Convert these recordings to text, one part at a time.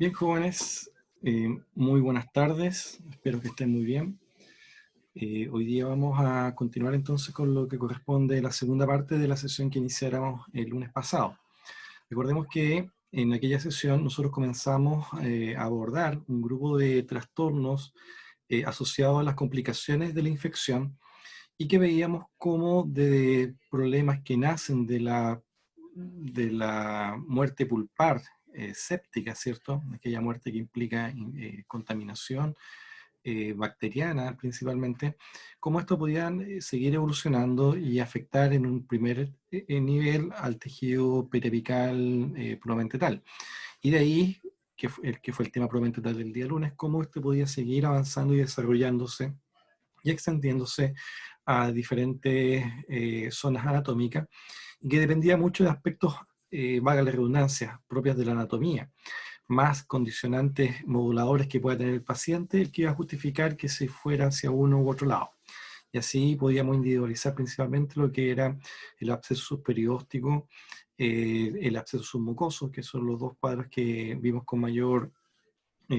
Bien, jóvenes, muy buenas tardes, espero que estén muy bien. Hoy día vamos a continuar entonces con lo que corresponde a la segunda parte de la sesión que iniciáramos el lunes pasado. Recordemos que en aquella sesión nosotros comenzamos a abordar un grupo de trastornos asociados a las complicaciones de la infección y que veíamos como de problemas que nacen de la muerte pulpar séptica, ¿cierto? Aquella muerte que implica contaminación bacteriana principalmente, cómo esto podían seguir evolucionando y afectar en un primer nivel al tejido periapical puramente tal. Y de ahí, que fue el tema puramente tal del día lunes, cómo esto podía seguir avanzando y desarrollándose y extendiéndose a diferentes zonas anatómicas, y que dependía mucho de aspectos, valga la redundancia, propias de la anatomía, más condicionantes moduladores que pueda tener el paciente, el que iba a justificar que se fuera hacia uno u otro lado. Y así podíamos individualizar principalmente lo que era el absceso subperióstico, el absceso submucoso, que son los dos cuadros que vimos con mayor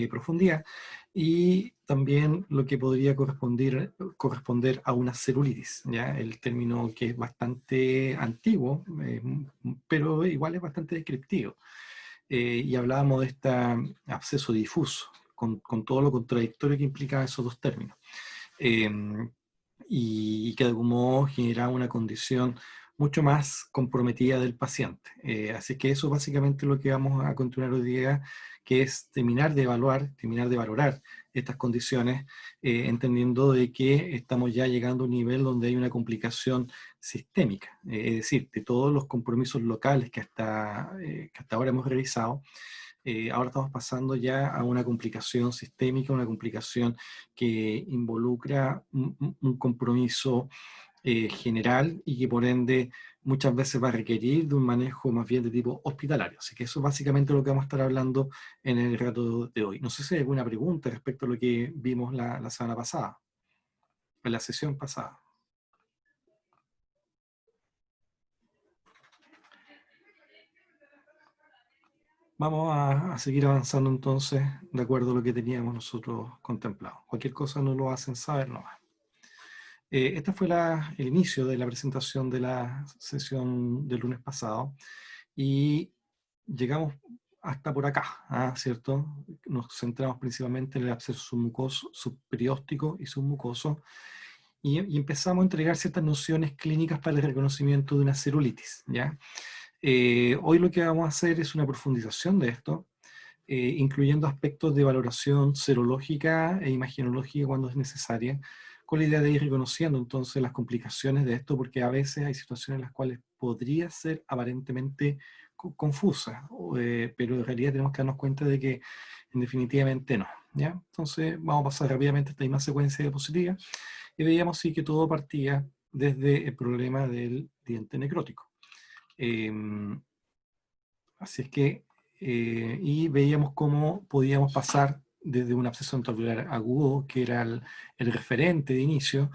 profundidad, y también lo que podría corresponder a una celulitis, ¿ya? El término que es bastante antiguo, pero igual es bastante descriptivo. Y hablábamos de este absceso difuso, con todo lo contradictorio que implicaba esos dos términos. Eh, y que de algún modo generaba una condición mucho más comprometida del paciente. Así que eso es básicamente lo que vamos a continuar hoy día, que es terminar de evaluar, terminar de valorar estas condiciones, entendiendo de que estamos ya llegando a un nivel donde hay una complicación sistémica, es decir, de todos los compromisos locales que hasta ahora hemos realizado. Ahora estamos pasando ya a una complicación sistémica, una complicación que involucra un compromiso general y que por ende muchas veces va a requerir de un manejo más bien de tipo hospitalario. Así que eso es básicamente lo que vamos a estar hablando en el rato de hoy. No sé si hay alguna pregunta respecto a lo que vimos la semana pasada, en la sesión pasada. Vamos a seguir avanzando entonces de acuerdo a lo que teníamos nosotros contemplado. Cualquier cosa nos lo hacen saber nomás. Este fue el inicio de la presentación de la sesión del lunes pasado y llegamos hasta por acá, ¿cierto? Nos centramos principalmente en el absceso submucoso, subperióstico y submucoso, y empezamos a entregar ciertas nociones clínicas para el reconocimiento de una celulitis, ¿ya? Hoy lo que vamos a hacer es una profundización de esto, incluyendo aspectos de valoración serológica e imagenológica cuando es necesaria, con la idea de ir reconociendo entonces las complicaciones de esto, porque a veces hay situaciones en las cuales podría ser aparentemente confusa, pero en realidad tenemos que darnos cuenta de que definitivamente no, ¿ya? Entonces vamos a pasar rápidamente esta misma secuencia de diapositivas y veíamos sí que todo partía desde el problema del diente necrótico. Así es que, y veíamos cómo podíamos pasar desde un absceso endotrabecular agudo, que era el referente de inicio,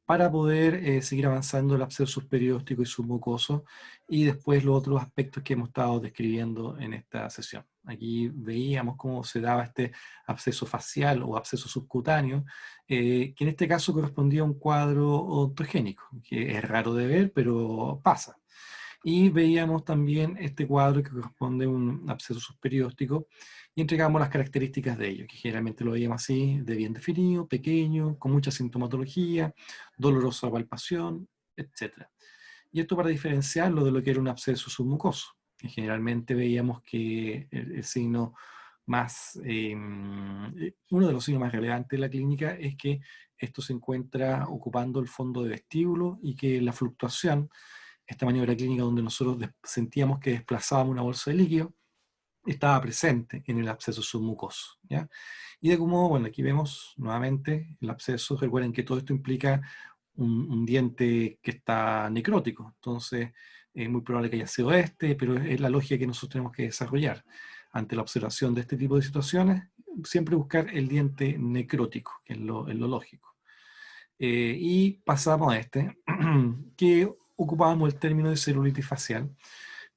para poder seguir avanzando el absceso subperióstico y submucoso, y después los otros aspectos que hemos estado describiendo en esta sesión. Aquí veíamos cómo se daba este absceso facial o absceso subcutáneo, que en este caso correspondía a un cuadro ontogénico, que es raro de ver, pero pasa. Y veíamos también este cuadro que corresponde a un absceso subperióstico y entregamos las características de ello, que generalmente lo veíamos así, de bien definido, pequeño, con mucha sintomatología, dolorosa palpación, etc. Y esto para diferenciarlo de lo que era un absceso submucoso, que generalmente veíamos que el signo más, uno de los signos más relevantes de la clínica es que esto se encuentra ocupando el fondo de vestíbulo y que la fluctuación, esta maniobra clínica donde nosotros sentíamos que desplazábamos una bolsa de líquido, estaba presente en el absceso submucoso, ¿ya? Y de cómo, bueno, aquí vemos nuevamente el absceso. Recuerden que todo esto implica un diente que está necrótico, entonces es muy probable que haya sido pero es la lógica que nosotros tenemos que desarrollar ante la observación de este tipo de situaciones, siempre buscar el diente necrótico, que es lo lógico. Y pasamos a que ocupábamos el término de celulitis facial.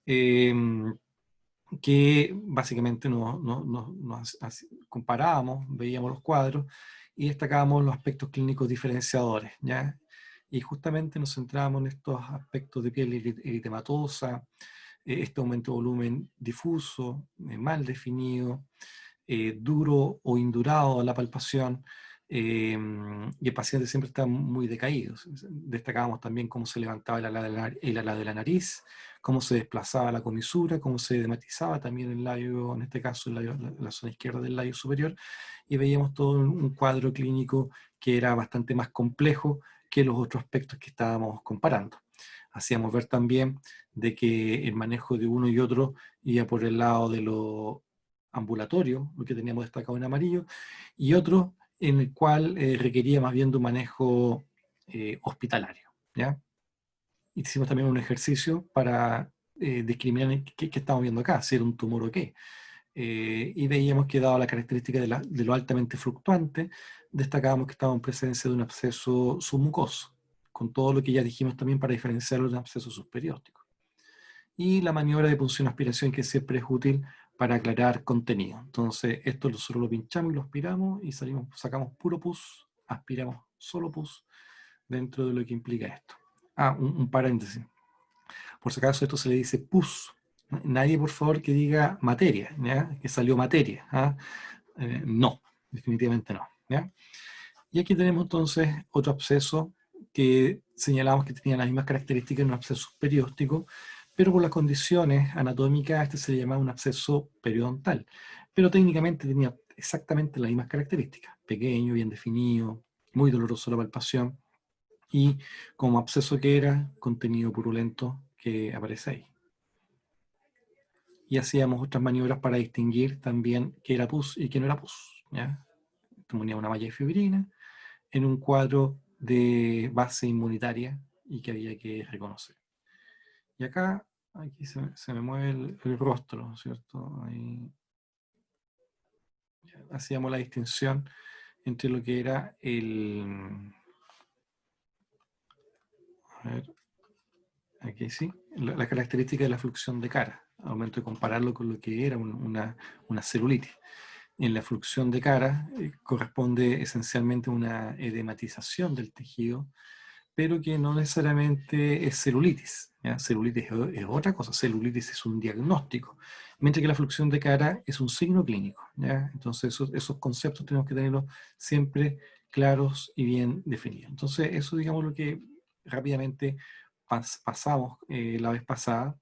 Eh, que básicamente comparábamos, veíamos los cuadros y destacábamos los aspectos clínicos diferenciadores, ¿ya? Y justamente nos centrábamos en estos aspectos de piel eritematosa, este aumento de volumen difuso, mal definido, duro o indurado a la palpación, y el paciente siempre está muy decaído. Destacábamos también cómo se levantaba el ala de la nariz, cómo se desplazaba la comisura, cómo se edematizaba también el labio, en este caso la zona izquierda del labio superior, y veíamos todo un cuadro clínico que era bastante más complejo que los otros aspectos que estábamos comparando. Hacíamos ver también de que el manejo de uno y otro iba por el lado de lo ambulatorio, lo que teníamos destacado en amarillo, y otro en el cual requería más bien de un manejo hospitalario, ¿ya? Hicimos también un ejercicio para discriminar qué estamos viendo acá, si era un tumor o qué. Y veíamos que dado la característica de lo altamente fluctuante, destacábamos que estaba en presencia de un absceso submucoso, con todo lo que ya dijimos también para diferenciarlo de un absceso subperióstico. Y la maniobra de punción-aspiración, que siempre es útil para aclarar contenido. Entonces, esto nosotros lo pinchamos y lo aspiramos y sacamos puro pus, aspiramos solo pus dentro de lo que implica esto. Un paréntesis. Por si acaso esto se le dice pus. Nadie, por favor, que diga materia, ¿ya? Que salió materia. ¿Ah? No, definitivamente no. ¿Ya? Y aquí tenemos entonces otro absceso que señalamos que tenía las mismas características de un absceso perióstico, pero por las condiciones anatómicas este se le llamaba un absceso periodontal. Pero técnicamente tenía exactamente las mismas características. Pequeño, bien definido, muy doloroso la palpación, y como absceso que era, contenido purulento que aparece ahí. Y hacíamos otras maniobras para distinguir también qué era pus y qué no era pus, ¿ya? Ponía una malla de fibrina en un cuadro de base inmunitaria y que había que reconocer. Y acá, aquí se me mueve el rostro, ¿cierto? Ahí hacíamos la distinción entre lo que era a ver, aquí sí, la característica de la fluxión de cara, al momento de compararlo con lo que era una celulitis. En la fluxión de cara corresponde esencialmente a una edematización del tejido, pero que no necesariamente es celulitis, ¿ya? Celulitis es otra cosa, celulitis es un diagnóstico, mientras que la fluxión de cara es un signo clínico, ¿ya? Entonces esos conceptos tenemos que tenerlos siempre claros y bien definidos. Entonces eso, digamos, lo que rápidamente pasamos la vez pasada,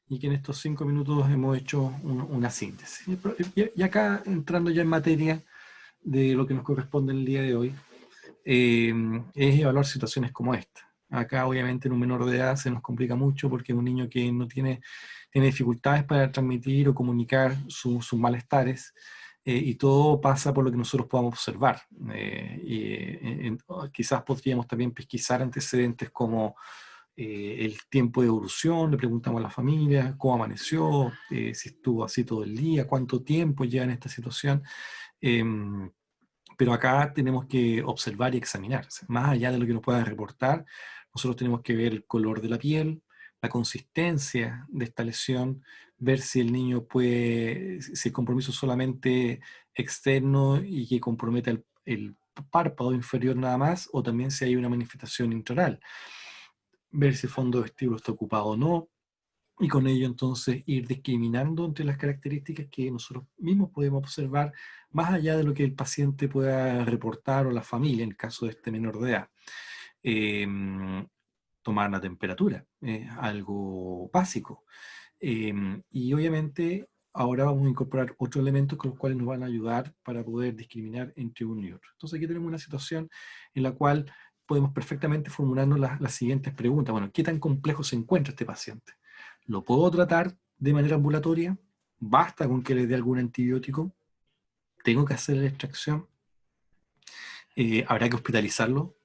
y que en estos 5 minutos hemos hecho una síntesis. Y acá, entrando ya en materia de lo que nos corresponde el día de hoy, es evaluar situaciones como esta. Acá, obviamente, en un menor de edad se nos complica mucho porque es un niño que no tiene dificultades para transmitir o comunicar sus malestares, y todo pasa por lo que nosotros podamos observar. Quizás podríamos también pesquisar antecedentes como el tiempo de evolución, le preguntamos a la familia cómo amaneció, si estuvo así todo el día, cuánto tiempo lleva en esta situación. Pero acá tenemos que observar y examinar. Más allá de lo que nos pueda reportar, nosotros tenemos que ver el color de la piel, la consistencia de esta lesión, ver si el niño puede, si el compromiso es solamente externo y que comprometa el párpado inferior nada más, o también si hay una manifestación intraoral. Ver si el fondo vestíbulo está ocupado o no, y con ello entonces ir discriminando entre las características que nosotros mismos podemos observar, más allá de lo que el paciente pueda reportar o la familia en el caso de este menor de edad. Eh, Tomar la temperatura, algo básico. Y obviamente ahora vamos a incorporar otros elementos con los cuales nos van a ayudar para poder discriminar entre uno y otro. Entonces aquí tenemos una situación en la cual podemos perfectamente formularnos las siguientes preguntas. Bueno, ¿qué tan complejo se encuentra este paciente? ¿Lo puedo tratar de manera ambulatoria? ¿Basta con que le dé algún antibiótico? ¿Tengo que hacer la extracción? ¿Habrá que hospitalizarlo?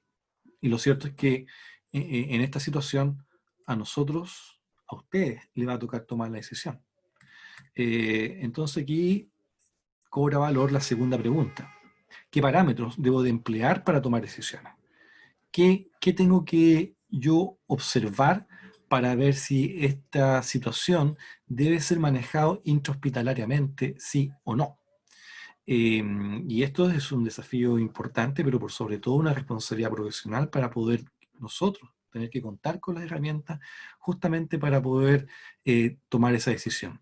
Y lo cierto es que en esta situación a nosotros, a ustedes, le va a tocar tomar la decisión. Entonces aquí cobra valor la segunda pregunta. ¿Qué parámetros debo de emplear para tomar decisiones? ¿Qué tengo que yo observar para ver si esta situación debe ser manejado intrahospitalariamente, sí o no. Y esto es un desafío importante, pero por sobre todo una responsabilidad profesional para poder nosotros tener que contar con las herramientas justamente para poder tomar esa decisión.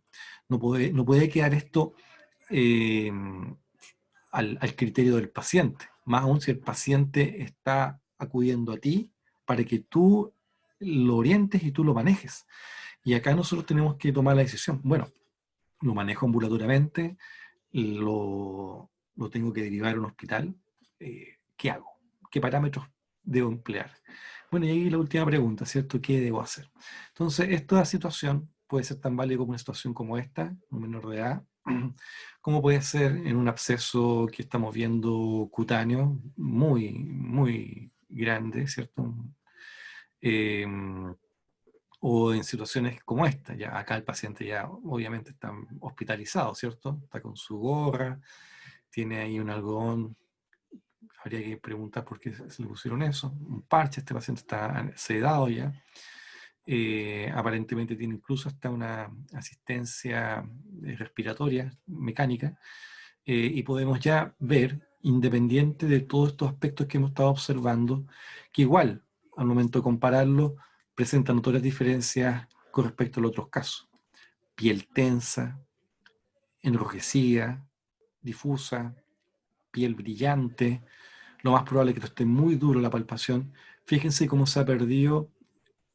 No puede quedar esto eh, al criterio del paciente, más aún si el paciente está acudiendo a ti para que tú lo orientes y tú lo manejes. Y acá nosotros tenemos que tomar la decisión. Bueno, lo manejo ambulatoriamente, lo tengo que derivar a un hospital. ¿Qué hago? ¿Qué parámetros debo emplear? Bueno, y ahí la última pregunta, ¿cierto? ¿Qué debo hacer? Entonces, esta situación puede ser tan válida como una situación como esta, un menor de edad, como puede ser en un absceso que estamos viendo cutáneo, muy, muy grande, ¿cierto? Eh, o en situaciones como esta, ya acá el paciente ya obviamente está hospitalizado, ¿cierto? Está con su gorra, tiene ahí un algodón, habría que preguntar por qué se le pusieron eso, un parche, este paciente está sedado ya, aparentemente tiene incluso hasta una asistencia respiratoria mecánica, y podemos ya ver, independiente de todos estos aspectos que hemos estado observando, que igual, al momento de compararlo, presentan notorias diferencias con respecto a los otros casos. Piel tensa, enrojecida, difusa, piel brillante, lo más probable es que esto esté muy duro la palpación. Fíjense cómo se ha perdido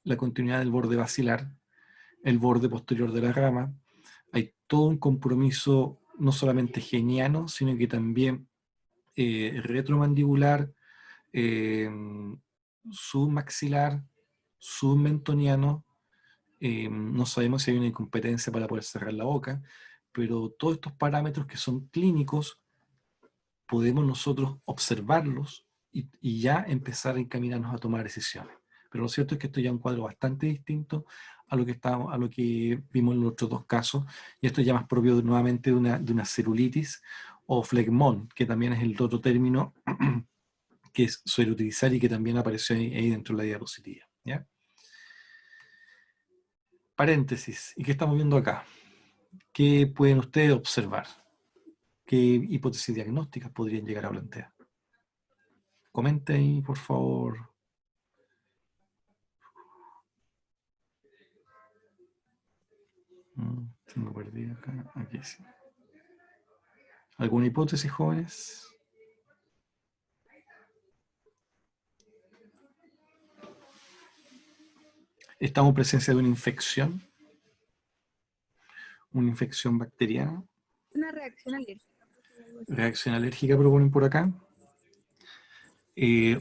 la continuidad del borde basilar, el borde posterior de la rama. Hay todo un compromiso no solamente geniano, sino que también retromandibular, eh, submaxilar, submentoniano. No sabemos si hay una incompetencia para poder cerrar la boca, pero todos estos parámetros que son clínicos podemos nosotros observarlos y ya empezar a encaminarnos a tomar decisiones. Pero lo cierto es que esto ya es un cuadro bastante distinto a lo que vimos en los otros dos casos, y esto ya más propio nuevamente de una celulitis o flegmón, que también es el otro término que suele utilizar y que también apareció ahí dentro de la diapositiva. ¿Ya? Paréntesis, ¿y qué estamos viendo acá? ¿Qué pueden ustedes observar? ¿Qué hipótesis diagnósticas podrían llegar a plantear? Comente ahí, por favor. Tengo perdido acá. Aquí sí. ¿Alguna hipótesis, jóvenes? ¿Estamos en presencia de una infección bacteriana? Una reacción alérgica. Reacción alérgica proponen por acá.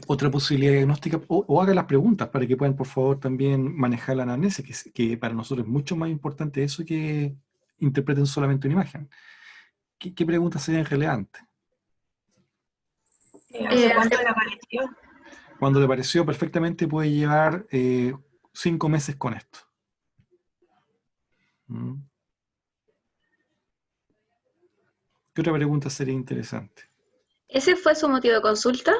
Otra posibilidad diagnóstica, o haga las preguntas para que puedan, por favor, también manejar la anamnesis, que para nosotros es mucho más importante eso que interpreten solamente una imagen. ¿Qué preguntas serían relevantes? ¿Hace cuánto le apareció? Cuando le pareció perfectamente puede llevar 5 meses con esto. ¿Mm? ¿Qué otra pregunta sería interesante? ¿Ese fue su motivo de consulta?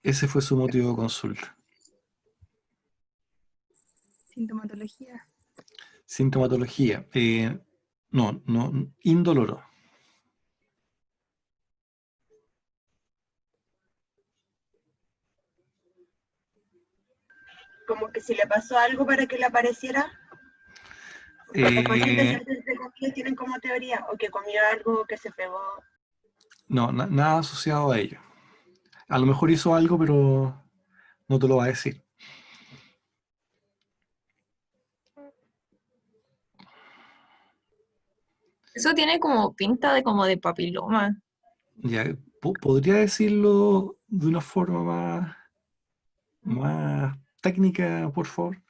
Ese fue su motivo de consulta. Sintomatología. Sintomatología. No, indoloro. Como que si le pasó algo para que le apareciera. Los pacientes siempre entre comillas tienen como teoría, o que comió algo, que se pegó. No, nada asociado a ello. A lo mejor hizo algo, pero no te lo va a decir. Eso tiene como pinta de como de papiloma. Ya, ¿podría decirlo de una forma más técnica, por favor?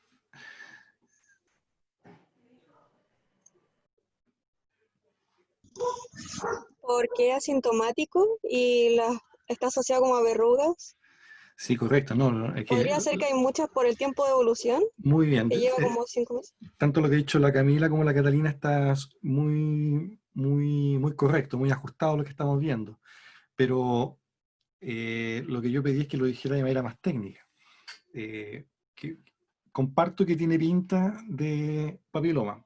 Porque es asintomático y está asociado como a verrugas. Sí, correcto. No, es que, Podría ser que hay muchas por el tiempo de evolución, muy bien. que lleva como 5 meses. Tanto lo que ha dicho la Camila como la Catalina está muy, muy, muy correcto, muy ajustado a lo que estamos viendo. Pero lo que yo pedí es que lo dijera de manera más técnica. Eh, que, comparto que tiene pinta de papiloma,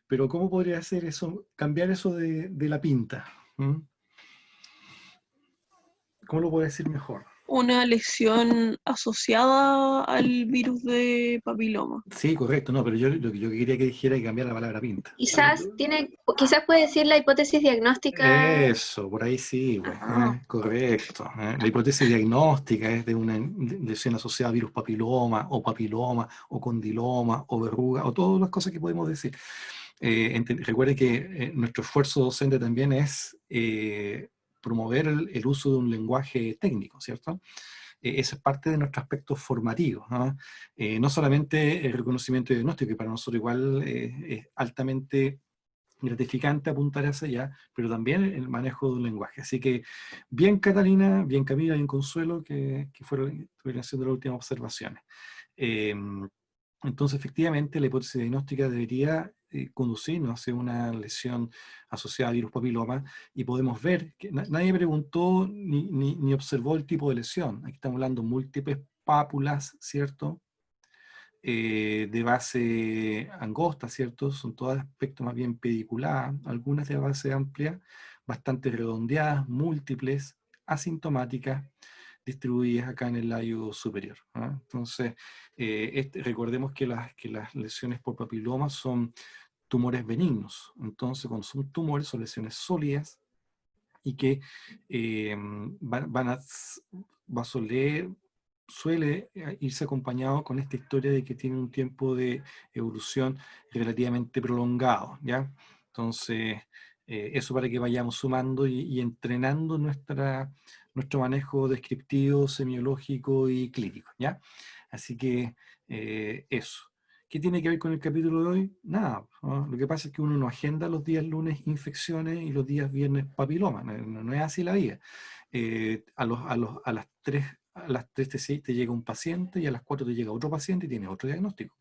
pero ¿cómo podría hacer eso, cambiar eso de la pinta? ¿Mm? ¿Cómo lo puedo decir mejor? Una lesión asociada al virus de papiloma. Sí, correcto, no, pero yo lo que yo quería que dijera es cambiar la palabra pinta. Quizás puede decir la hipótesis diagnóstica. Eso, por ahí sí, pues, Ah. correcto. La hipótesis diagnóstica es de una lesión asociada a virus papiloma, o condiloma, o verruga, o todas las cosas que podemos decir. Recuerde que nuestro esfuerzo docente también es promover el uso de un lenguaje técnico, ¿cierto? Eso es parte de nuestro aspecto formativo, ¿no? No solamente el reconocimiento y diagnóstico, que para nosotros igual es altamente gratificante apuntar hacia allá, pero también el manejo de un lenguaje. Así que bien Catalina, bien Camila, bien Consuelo, que estuvieron haciendo las últimas observaciones. Entonces, efectivamente, la hipótesis diagnóstica debería conducirnos hacia una lesión asociada a virus papiloma, y podemos ver que nadie preguntó ni observó el tipo de lesión. Aquí estamos hablando de múltiples pápulas, ¿cierto? De base angosta, ¿cierto? Son todas de aspecto más bien pediculada, algunas de base amplia, bastante redondeadas, múltiples, asintomáticas, distribuidas acá en el labio superior, ¿no? Entonces, recordemos que las lesiones por papiloma son tumores benignos. Entonces, cuando son tumores, son lesiones sólidas y que suele irse acompañado con esta historia de que tiene un tiempo de evolución relativamente prolongado, ¿ya? Entonces, eso para que vayamos sumando y entrenando nuestro manejo descriptivo, semiológico y clínico, ¿ya? Así que eso. ¿Qué tiene que ver con el capítulo de hoy? Nada, ¿no? Lo que pasa es que uno no agenda los días lunes infecciones y los días viernes papiloma, no es así la vida. A las 3 te llega un paciente, y a las 4 te llega otro paciente y tienes otro diagnóstico.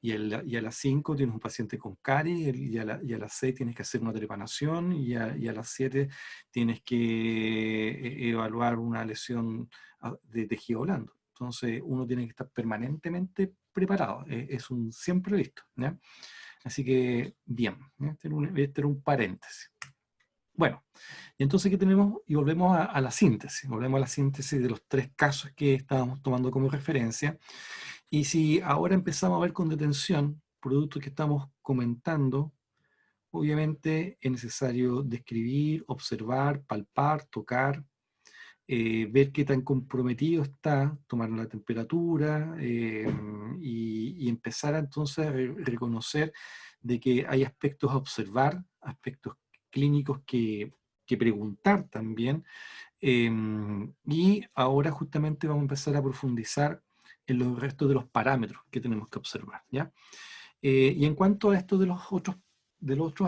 Y a las 5 tienes un paciente con caries, y a las 6 tienes que hacer una trepanación, y a las 7 tienes que evaluar una lesión de tejido blando. Entonces uno tiene que estar permanentemente preparado, es un siempre listo, ¿ya? Así que, bien, este era un paréntesis. Bueno, y entonces, ¿qué tenemos? Y volvemos a la síntesis, de los 3 casos que estábamos tomando como referencia. Y si ahora empezamos a ver con detención productos que estamos comentando, obviamente es necesario describir, observar, palpar, tocar, ver qué tan comprometido está, tomar la temperatura, y empezar entonces a reconocer de que hay aspectos a observar, aspectos clínicos que preguntar también, y ahora justamente vamos a empezar a profundizar en los restos de los parámetros que tenemos que observar, ¿ya? Y en cuanto a esto de los otros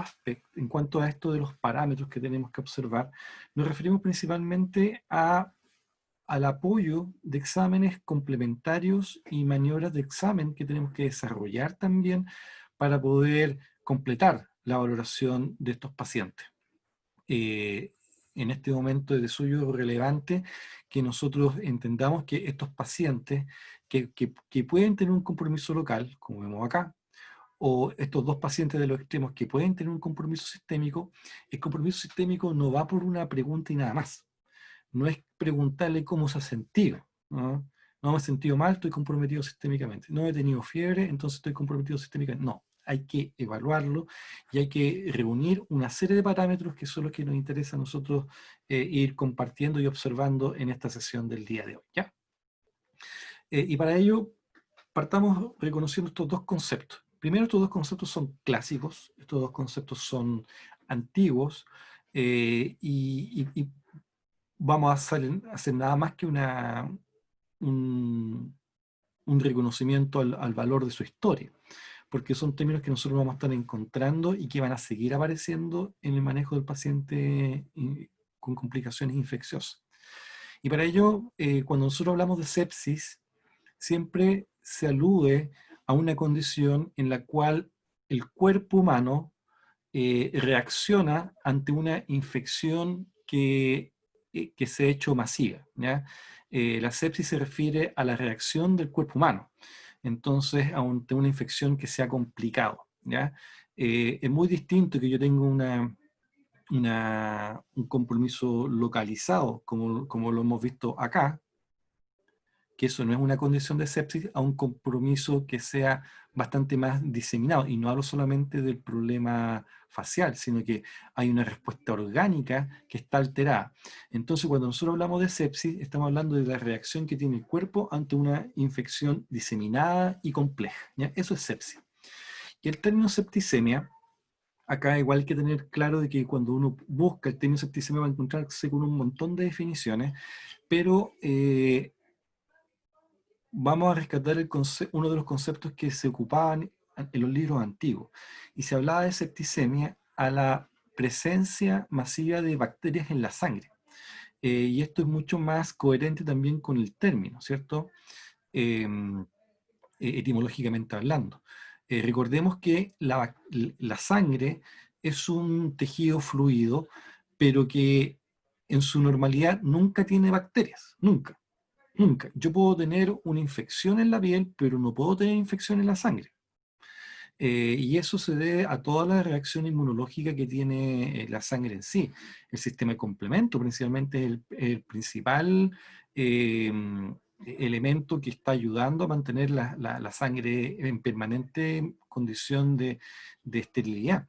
aspectos, en cuanto a esto de los parámetros que tenemos que observar, nos referimos principalmente al apoyo de exámenes complementarios y maniobras de examen que tenemos que desarrollar también para poder completar la valoración de estos pacientes. En este momento es de suyo relevante que nosotros entendamos que estos pacientes que pueden tener un compromiso local, como vemos acá, o estos 2 pacientes de los extremos que pueden tener un compromiso sistémico, el compromiso sistémico no va por una pregunta y nada más. No es preguntarle cómo se ha sentido, ¿no? No me he sentido mal, estoy comprometido sistémicamente. No he tenido fiebre, entonces estoy comprometido sistémicamente. No, hay que evaluarlo y hay que reunir una serie de parámetros que son los que nos interesa a nosotros ir compartiendo y observando en esta sesión del día de hoy, ¿ya? Y para ello, partamos reconociendo estos 2 conceptos. Primero, estos 2 conceptos son clásicos, estos 2 conceptos son antiguos, y vamos a hacer nada más que un reconocimiento al valor de su historia, porque son términos que nosotros vamos a estar encontrando y que van a seguir apareciendo en el manejo del paciente con complicaciones infecciosas. Y para ello, cuando nosotros hablamos de sepsis, siempre se alude a una condición en la cual el cuerpo humano reacciona ante una infección que se ha hecho masiva, ¿ya? La sepsis se refiere a la reacción del cuerpo humano. entonces ante una infección que sea complicado, ¿ya? Es muy distinto que yo tenga un compromiso localizado, como lo hemos visto acá, que eso no es una condición de sepsis, a un compromiso que sea bastante más diseminado. Y no hablo solamente del problema facial, sino que hay una respuesta orgánica que está alterada. Entonces, cuando nosotros hablamos de sepsis, estamos hablando de la reacción que tiene el cuerpo ante una infección diseminada y compleja, ¿ya? Eso es sepsis. Y el término septicemia, acá igual hay que tener claro de que cuando uno busca el término septicemia va a encontrarse con un montón de definiciones, pero vamos a rescatar uno de los conceptos que se ocupaban en los libros antiguos. Y se hablaba de septicemia a la presencia masiva de bacterias en la sangre. Y esto es mucho más coherente también con el término, ¿cierto? Etimológicamente hablando. Recordemos que la sangre es un tejido fluido, pero que en su normalidad nunca tiene bacterias, nunca. Nunca. Yo puedo tener una infección en la piel, pero no puedo tener infección en la sangre. Y eso se debe a toda la reacción inmunológica que tiene la sangre en sí. El sistema de complemento principalmente es el principal elemento que está ayudando a mantener la sangre en permanente condición de esterilidad.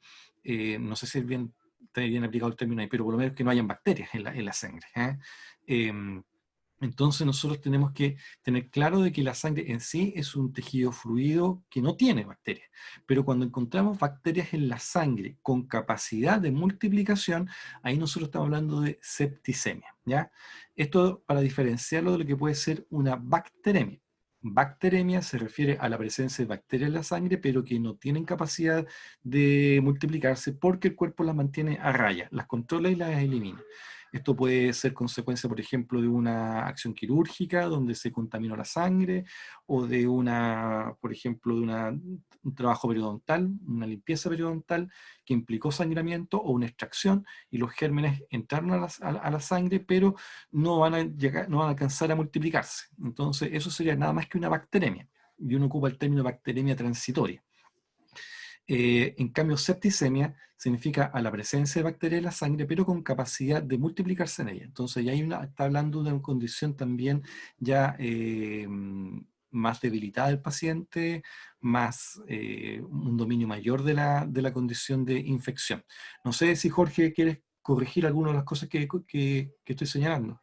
No sé si está bien aplicado el término ahí, pero por lo menos que no hayan bacterias en la sangre. Entonces nosotros tenemos que tener claro de que la sangre en sí es un tejido fluido que no tiene bacterias. Pero cuando encontramos bacterias en la sangre con capacidad de multiplicación, ahí nosotros estamos hablando de septicemia, ¿ya? Esto para diferenciarlo de lo que puede ser una bacteremia. Bacteremia se refiere a la presencia de bacterias en la sangre, pero que no tienen capacidad de multiplicarse porque el cuerpo las mantiene a raya, las controla y las elimina. Esto puede ser consecuencia, por ejemplo, de una acción quirúrgica donde se contaminó la sangre, o de por ejemplo, de un trabajo periodontal, una limpieza periodontal que implicó sangramiento o una extracción, y los gérmenes entraron a la sangre, pero no van a alcanzar a multiplicarse. Entonces, eso sería nada más que una bacteremia, y uno ocupa el término bacteremia transitoria. En cambio, septicemia significa a la presencia de bacterias en la sangre, pero con capacidad de multiplicarse en ella. Entonces, ya está hablando de una condición también ya más debilitada del paciente, más un dominio mayor de la condición de infección. No sé si Jorge quieres corregir algunas de las cosas que estoy señalando.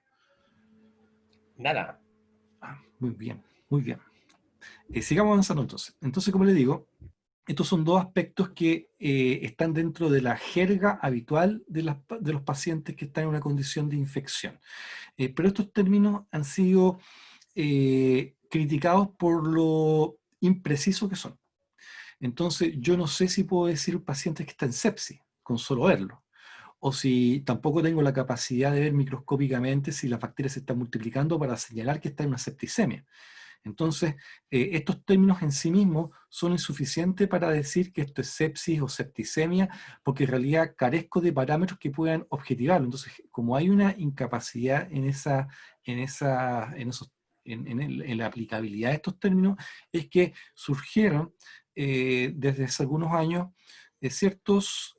Nada. Muy bien, muy bien. Sigamos avanzando entonces. Entonces, como le digo, estos son dos aspectos que están dentro de la jerga habitual de los pacientes que están en una condición de infección. Pero estos términos han sido criticados por lo imprecisos que son. Entonces, yo no sé si puedo decir pacientes que están en sepsis, con solo verlo. O si tampoco tengo la capacidad de ver microscópicamente si las bacterias se están multiplicando para señalar que está en una septicemia. Entonces, estos términos en sí mismos son insuficientes para decir que esto es sepsis o septicemia, porque en realidad carezco de parámetros que puedan objetivarlo. Entonces, como hay una incapacidad en la aplicabilidad de estos términos, es que surgieron desde hace algunos años ciertas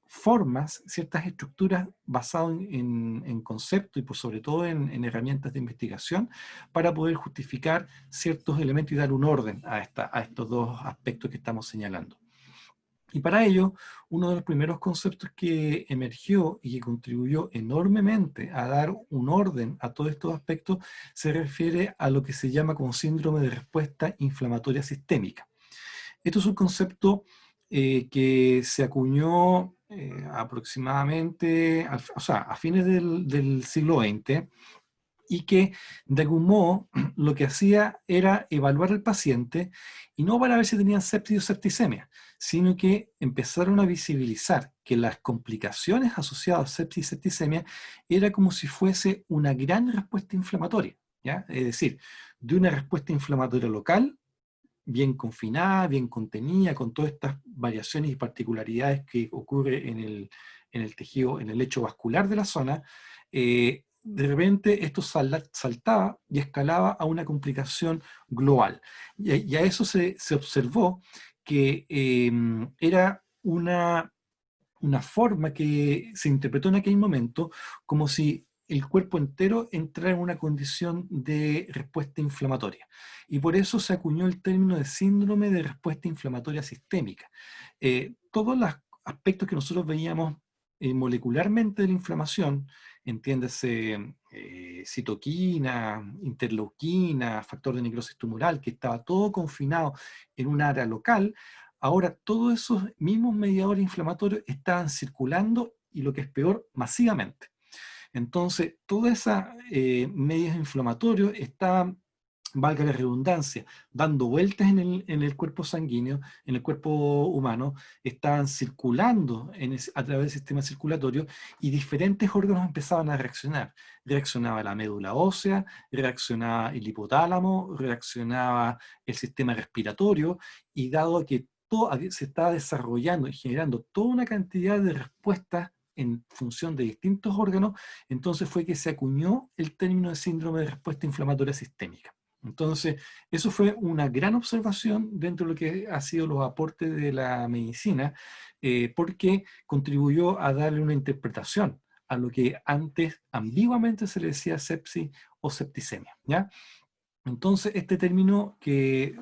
formas, ciertas estructuras basadas en conceptos y sobre todo en herramientas de investigación para poder justificar ciertos elementos y dar un orden a estos dos aspectos que estamos señalando. Y para ello, uno de los primeros conceptos que emergió y que contribuyó enormemente a dar un orden a todos estos aspectos se refiere a lo que se llama como síndrome de respuesta inflamatoria sistémica. Esto es un concepto que se acuñó aproximadamente, a fines del siglo XX, y que de algún modo lo que hacía era evaluar al paciente, y no para ver si tenían sepsis o septicemia, sino que empezaron a visibilizar que las complicaciones asociadas a sepsis y septicemia era como si fuese una gran respuesta inflamatoria, ¿ya? Es decir, de una respuesta inflamatoria local, bien confinada, bien contenida, con todas estas variaciones y particularidades que ocurre en el tejido, en el lecho vascular de la zona, de repente esto saltaba y escalaba a una complicación global. Y a eso se observó que era una forma que se interpretó en aquel momento como si el cuerpo entero entrara en una condición de respuesta inflamatoria. Y por eso se acuñó el término de síndrome de respuesta inflamatoria sistémica. Todos los aspectos que nosotros veíamos molecularmente de la inflamación, entiéndase citoquina, interleuquina, factor de necrosis tumoral, que estaba todo confinado en un área local. Ahora todos esos mismos mediadores inflamatorios estaban circulando y, lo que es peor, masivamente. Entonces, todas esas medios inflamatorios estaban, valga la redundancia, dando vueltas en el cuerpo sanguíneo, en el cuerpo humano, estaban circulando a través del sistema circulatorio, y diferentes órganos empezaban a reaccionar. Reaccionaba la médula ósea, reaccionaba el hipotálamo, reaccionaba el sistema respiratorio, y dado que se estaba desarrollando y generando toda una cantidad de respuestas en función de distintos órganos, entonces fue que se acuñó el término de síndrome de respuesta inflamatoria sistémica. Entonces, eso fue una gran observación dentro de lo que ha sido los aportes de la medicina, porque contribuyó a darle una interpretación a lo que antes ambiguamente se le decía sepsis o septicemia, ¿ya? Entonces, este término, que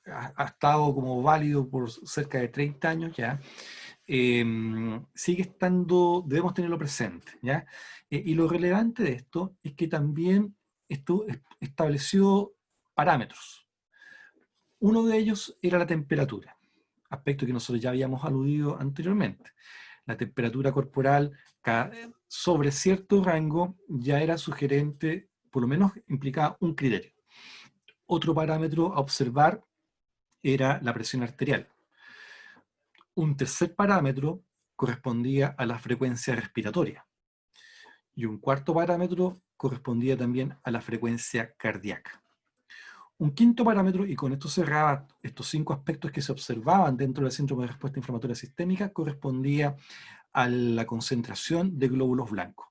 ha estado como válido por cerca de 30 años ya, sigue estando, debemos tenerlo presente, ¿ya? Y lo relevante de esto es que también esto estableció parámetros. Uno de ellos era la temperatura, aspecto que nosotros ya habíamos aludido anteriormente. La temperatura corporal sobre cierto rango ya era sugerente, por lo menos implicaba un criterio. Otro parámetro a observar era la presión arterial. Un tercer parámetro correspondía a la frecuencia respiratoria. Y un cuarto parámetro correspondía también a la frecuencia cardíaca. Un quinto parámetro, y con esto cerraba estos 5 aspectos que se observaban dentro del síndrome de respuesta inflamatoria sistémica, correspondía a la concentración de glóbulos blancos.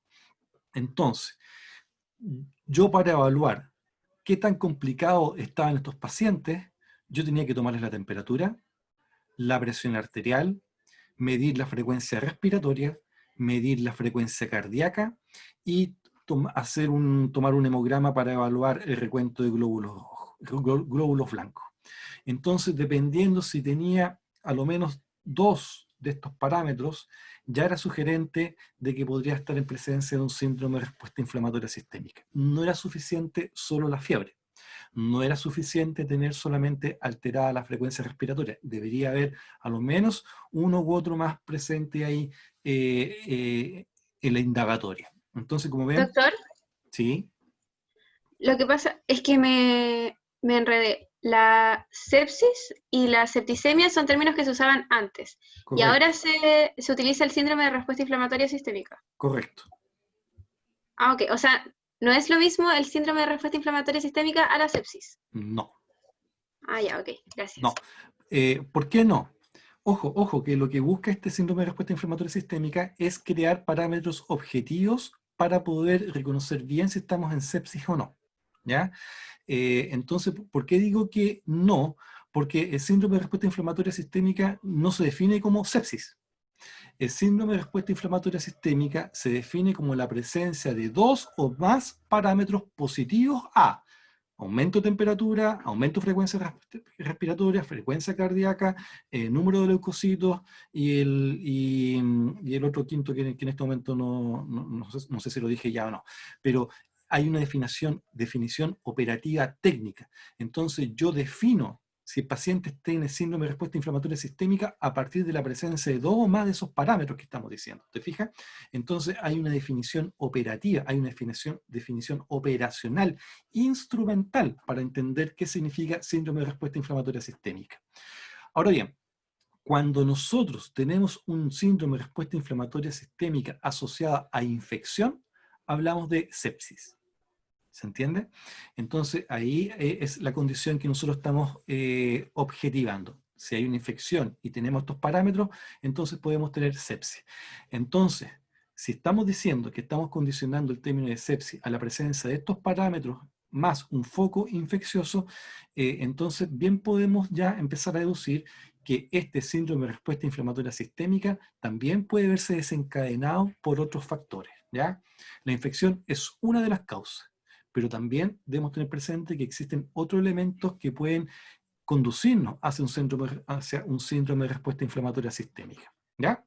Entonces, yo, para evaluar qué tan complicado estaban estos pacientes, yo tenía que tomarles la temperatura, la presión arterial, medir la frecuencia respiratoria, medir la frecuencia cardíaca y tomar un hemograma para evaluar el recuento de glóbulos blancos. Entonces, dependiendo si tenía a lo menos 2 de estos parámetros, ya era sugerente de que podría estar en presencia de un síndrome de respuesta inflamatoria sistémica. No era suficiente solo la fiebre. No era suficiente tener solamente alterada la frecuencia respiratoria. Debería haber a lo menos uno u otro más presente ahí en la indagatoria. Entonces, como ven... Doctor, Sí. lo que pasa es que me enredé. La sepsis y la septicemia son términos que se usaban antes. Correcto. Y ahora se utiliza el síndrome de respuesta inflamatoria sistémica. Correcto. Ah, ok. O sea, ¿no es lo mismo el síndrome de respuesta inflamatoria sistémica a la sepsis? No. Ah, ya, ok. Gracias. No. ¿Por qué no? Ojo, que lo que busca este síndrome de respuesta inflamatoria sistémica es crear parámetros objetivos para poder reconocer bien si estamos en sepsis o no, ¿ya? Entonces, ¿por qué digo que no? Porque el síndrome de respuesta inflamatoria sistémica no se define como sepsis. El síndrome de respuesta inflamatoria sistémica se define como la presencia de 2 o más parámetros positivos a aumento de temperatura, aumento de frecuencia respiratoria, frecuencia cardíaca, número de leucocitos y el otro quinto que en este momento no sé si lo dije ya o no. Pero hay una definición operativa técnica. Entonces yo defino si el paciente tiene síndrome de respuesta inflamatoria sistémica a partir de la presencia de 2 o más de esos parámetros que estamos diciendo. ¿Te fijas? Entonces hay una definición operativa, hay una definición operacional, instrumental, para entender qué significa síndrome de respuesta inflamatoria sistémica. Ahora bien, cuando nosotros tenemos un síndrome de respuesta inflamatoria sistémica asociada a infección, hablamos de sepsis. ¿Se entiende? Entonces, ahí es la condición que nosotros estamos objetivando. Si hay una infección y tenemos estos parámetros, entonces podemos tener sepsis. Entonces, Si estamos diciendo que estamos condicionando el término de sepsis a la presencia de estos parámetros más un foco infeccioso, entonces bien podemos ya empezar a deducir que este síndrome de respuesta inflamatoria sistémica también puede verse desencadenado por otros factores, ¿ya? La infección es una de las causas, pero también debemos tener presente que existen otros elementos que pueden conducirnos hacia un síndrome de respuesta inflamatoria sistémica, ¿ya?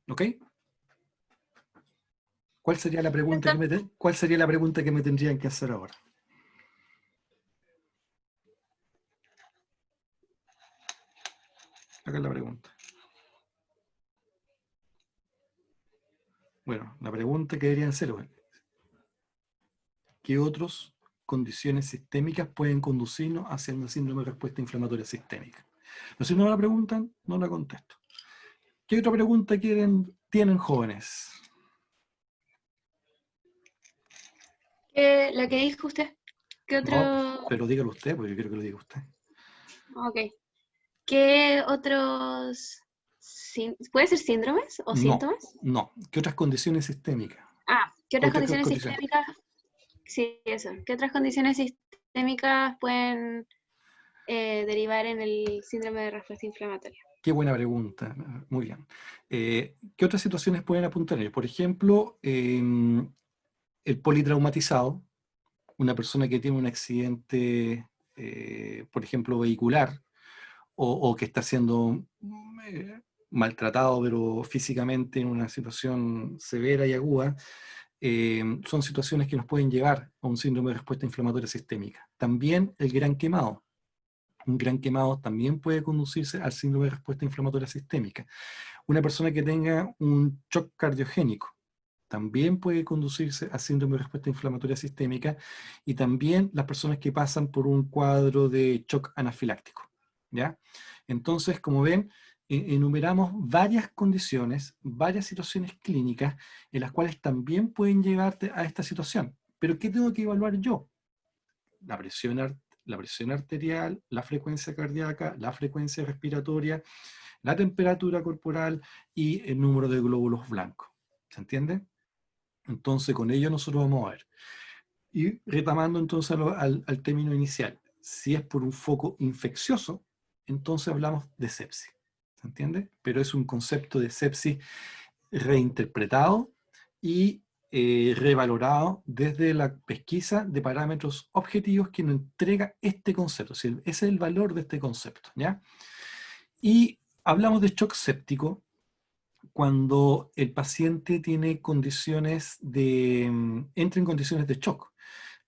¿Ok? ¿Cuál sería la pregunta que me tendrían que hacer ahora? Acá es la pregunta. Bueno, la pregunta que deberían ser, ¿qué otras condiciones sistémicas pueden conducirnos hacia el síndrome de respuesta inflamatoria sistémica? Pero si no me la preguntan, no la contesto. ¿Qué otra pregunta tienen jóvenes? La que dijo usted. ¿Qué otro? No, pero dígalo usted, porque yo quiero que lo diga usted. Ok. ¿Qué otros? ¿Puede ser síndromes o síntomas? No. ¿Qué otras condiciones sistémicas? ¿Qué otras Otras condiciones condiciones. sistémicas? Sí, eso. ¿Qué otras condiciones sistémicas pueden derivar en el síndrome de respuesta inflamatoria? Qué buena pregunta, muy bien. ¿Qué otras situaciones pueden apuntar ellos? Por ejemplo, el politraumatizado, una persona que tiene un accidente, por ejemplo, vehicular, o que está siendo maltratado, pero físicamente en una situación severa y aguda, son situaciones que nos pueden llevar a un síndrome de respuesta inflamatoria sistémica. También el gran quemado. Un gran quemado también puede conducirse al síndrome de respuesta inflamatoria sistémica. Una persona que tenga un shock cardiogénico también puede conducirse al síndrome de respuesta inflamatoria sistémica, y también las personas que pasan por un cuadro de shock anafiláctico, ¿ya? Entonces, como ven, enumeramos varias condiciones, varias situaciones clínicas en las cuales también pueden llevarte a esta situación. ¿Pero qué tengo que evaluar yo? La presión arterial, la frecuencia cardíaca, la frecuencia respiratoria, la temperatura corporal y el número de glóbulos blancos. ¿Se entiende? Entonces, con ello nosotros vamos a ver. Y retomando entonces al término inicial, si es por un foco infeccioso, entonces hablamos de sepsis. ¿Se entiende? Pero es un concepto de sepsis reinterpretado y revalorado desde la pesquisa de parámetros objetivos que nos entrega este concepto. O sea, ese es el valor de este concepto, ¿ya? Y hablamos de shock séptico cuando el paciente tiene condiciones entra en condiciones de shock.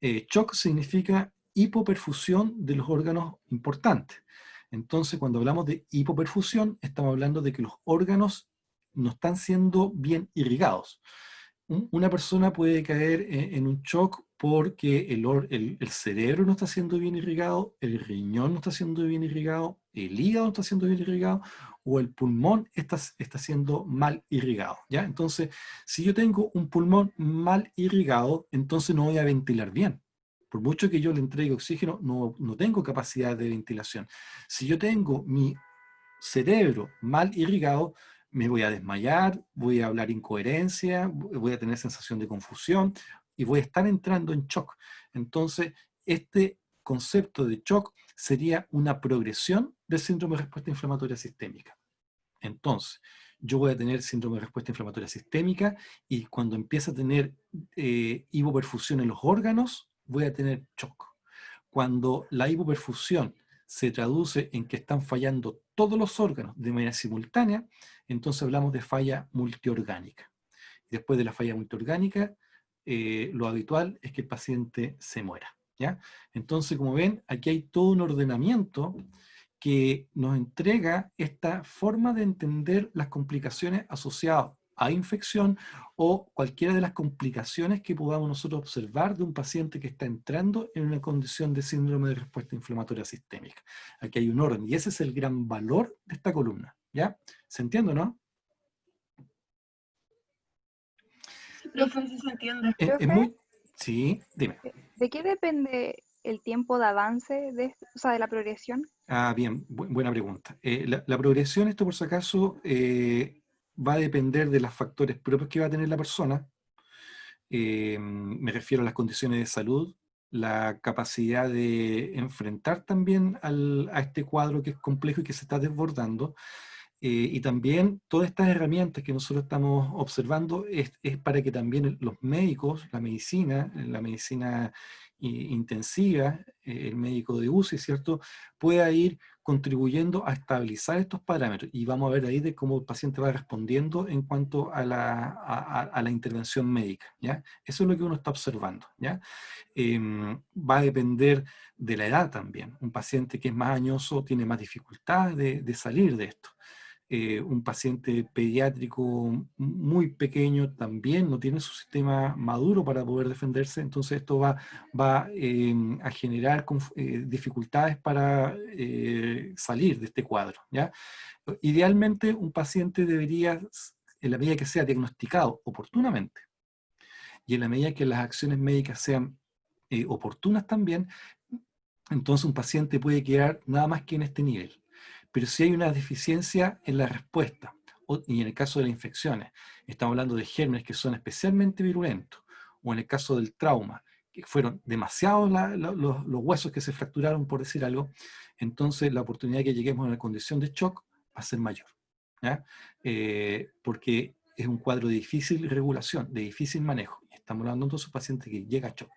Shock significa hipoperfusión de los órganos importantes. Entonces, cuando hablamos de hipoperfusión, estamos hablando de que los órganos no están siendo bien irrigados. Una persona puede caer en un shock porque el cerebro no está siendo bien irrigado, el riñón no está siendo bien irrigado, el hígado no está siendo bien irrigado, o el pulmón está siendo mal irrigado, ¿ya? Entonces, si yo tengo un pulmón mal irrigado, entonces no voy a ventilar bien. Por mucho que yo le entregue oxígeno, no tengo capacidad de ventilación. Si yo tengo mi cerebro mal irrigado, me voy a desmayar, voy a hablar incoherencia, voy a tener sensación de confusión y voy a estar entrando en shock. Entonces, este concepto de shock sería una progresión del síndrome de respuesta inflamatoria sistémica. Entonces, yo voy a tener síndrome de respuesta inflamatoria sistémica, y cuando empieza a tener hipoperfusión en los órganos, voy a tener shock. Cuando la hipoperfusión se traduce en que están fallando todos los órganos de manera simultánea, entonces hablamos de falla multiorgánica. Después de la falla multiorgánica, lo habitual es que el paciente se muera, ¿ya? Entonces, como ven, aquí hay todo un ordenamiento que nos entrega esta forma de entender las complicaciones asociadas a infección o cualquiera de las complicaciones que podamos nosotros observar de un paciente que está entrando en una condición de síndrome de respuesta inflamatoria sistémica. Aquí hay un orden, y ese es el gran valor de esta columna, ¿ya? ¿Se entiende, no? Profe, sí se entiende. Profe, Sí, dime. ¿de qué depende el tiempo de avance de la progresión? Bien, buena pregunta. La progresión, esto por si acaso, va a depender de los factores propios que va a tener la persona. Me refiero a las condiciones de salud, la capacidad de enfrentar también a este cuadro que es complejo y que se está desbordando. Y también todas estas herramientas que nosotros estamos observando es para que también los médicos, la medicina intensiva, el médico de UCI, ¿cierto?, pueda ir contribuyendo a estabilizar estos parámetros. Y vamos a ver ahí de cómo el paciente va respondiendo en cuanto a la intervención médica, ¿ya? Eso es lo que uno está observando, ¿ya? Va a depender de la edad también. Un paciente que es más añoso tiene más dificultad de salir de esto. Un paciente pediátrico muy pequeño también no tiene su sistema maduro para poder defenderse, entonces esto va a generar dificultades para salir de este cuadro, ¿ya? Idealmente un paciente debería, en la medida que sea diagnosticado oportunamente, y en la medida que las acciones médicas sean oportunas también, entonces un paciente puede quedar nada más que en este nivel. Pero si hay una deficiencia en la respuesta, y en el caso de las infecciones, estamos hablando de gérmenes que son especialmente virulentos, o en el caso del trauma, que fueron demasiados los huesos que se fracturaron, por decir algo, entonces la oportunidad de que lleguemos a una condición de shock va a ser mayor, ¿ya? Porque es un cuadro de difícil regulación, de difícil manejo. Estamos hablando entonces de un paciente que llega a shock.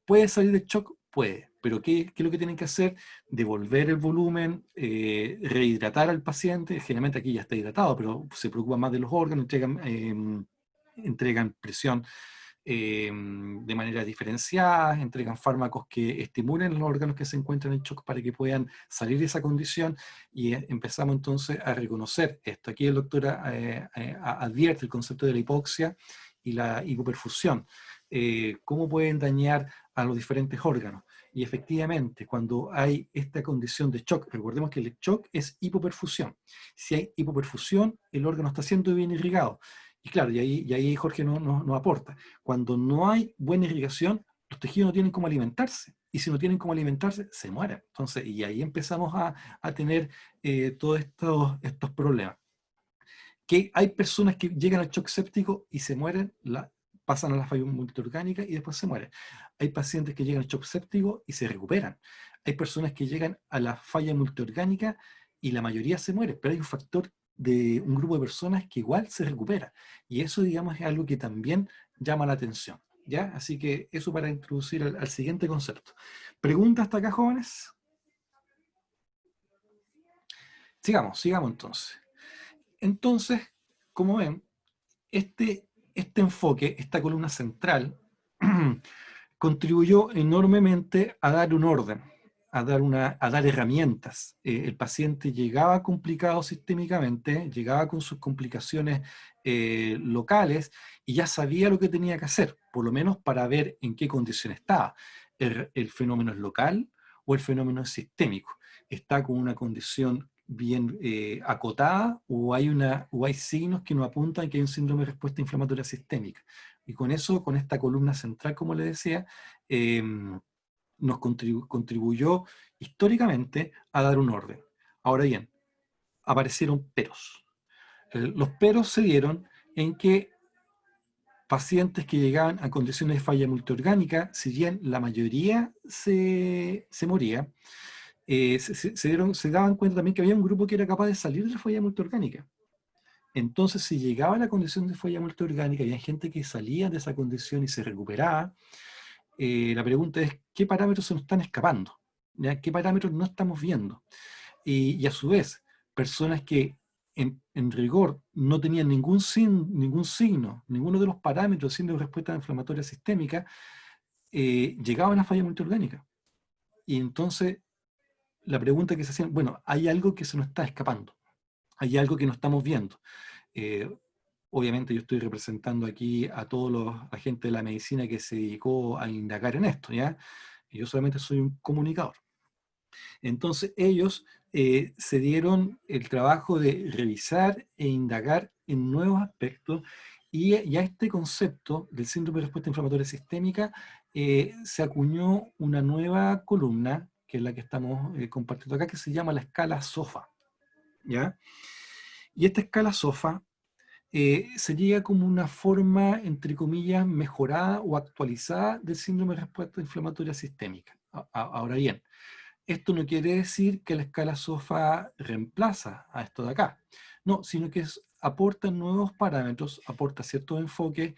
¿Puede salir de shock? Puede, pero ¿qué es lo que tienen que hacer? Devolver el volumen, rehidratar al paciente. Generalmente aquí ya está hidratado, pero se preocupa más de los órganos, entregan presión de manera diferenciada, entregan fármacos que estimulen los órganos que se encuentran en shock para que puedan salir de esa condición, y empezamos entonces a reconocer esto. Aquí el doctor advierte el concepto de la hipoxia y la hipoperfusión, cómo pueden dañar a los diferentes órganos. Y efectivamente, cuando hay esta condición de shock, recordemos que el shock es hipoperfusión. Si hay hipoperfusión, el órgano está siendo bien irrigado. Y claro, y ahí Jorge nos aporta. Cuando no hay buena irrigación, los tejidos no tienen cómo alimentarse. Y si no tienen cómo alimentarse, se mueren. Entonces, y ahí empezamos a tener todos estos problemas. Que hay personas que llegan al shock séptico y se mueren, pasan a la falla multiorgánica y después se mueren. Hay pacientes que llegan al shock séptico y se recuperan. Hay personas que llegan a la falla multiorgánica y la mayoría se muere, pero hay un factor de un grupo de personas que igual se recupera. Y eso, digamos, es algo que también llama la atención, ¿ya? Así que eso para introducir al siguiente concepto. ¿Preguntas hasta acá, jóvenes? Sigamos entonces. Entonces, como ven, este enfoque, esta columna central, contribuyó enormemente a dar un orden, a dar herramientas. El paciente llegaba complicado sistémicamente, llegaba con sus complicaciones locales y ya sabía lo que tenía que hacer, por lo menos para ver en qué condición estaba. ¿El fenómeno es local o el fenómeno es sistémico? ¿Está con una condición bien acotada o hay signos que nos apuntan que hay un síndrome de respuesta inflamatoria sistémica? Y con eso, con esta columna central, como les decía, nos contribuyó históricamente a dar un orden. Ahora bien, aparecieron peros. Los peros se dieron en que pacientes que llegaban a condiciones de falla multiorgánica, si bien la mayoría se moría, se daban cuenta también que había un grupo que era capaz de salir de la falla multiorgánica. Entonces, si llegaba a la condición de falla multiorgánica, había gente que salía de esa condición y se recuperaba. La pregunta es, ¿qué parámetros se nos están escapando? ¿Ya? ¿Qué parámetros no estamos viendo? Y a su vez, personas que en rigor no tenían ningún signo, ninguno de los parámetros de síndrome de respuesta inflamatoria sistémica, llegaban a falla multiorgánica. Y entonces, la pregunta que se hacían, bueno, hay algo que se nos está escapando, hay algo que no estamos viendo. Obviamente yo estoy representando aquí a toda la gente de la medicina que se dedicó a indagar en esto, ¿ya? Yo solamente soy un comunicador. Entonces ellos se dieron el trabajo de revisar e indagar en nuevos aspectos, y a este concepto del síndrome de respuesta inflamatoria sistémica se acuñó una nueva columna, que es la que estamos compartiendo acá, que se llama la escala SOFA, ¿ya? Y esta escala SOFA sería como una forma, entre comillas, mejorada o actualizada del síndrome de respuesta inflamatoria sistémica. Ahora bien, esto no quiere decir que la escala SOFA reemplaza a esto de acá. No, sino que aporta nuevos parámetros, aporta ciertos enfoques.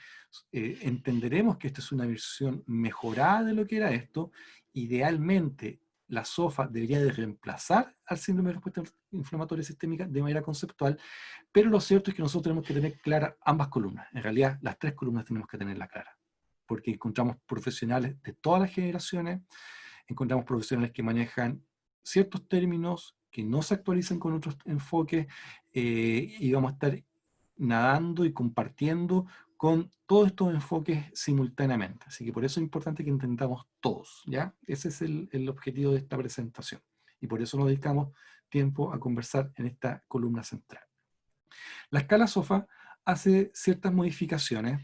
Entenderemos que esta es una versión mejorada de lo que era esto. Idealmente, la SOFA debería de reemplazar al síndrome de respuesta inflamatoria sistémica de manera conceptual, pero lo cierto es que nosotros tenemos que tener claras ambas columnas. En realidad, las tres columnas tenemos que tenerlas claras, porque encontramos profesionales de todas las generaciones, encontramos profesionales que manejan ciertos términos que no se actualizan con otros enfoques, y vamos a estar nadando y compartiendo con todos estos enfoques simultáneamente. Así que por eso es importante que entendamos todos, ¿ya? Ese es el objetivo de esta presentación. Y por eso nos dedicamos tiempo a conversar en esta columna central. La escala SOFA hace ciertas modificaciones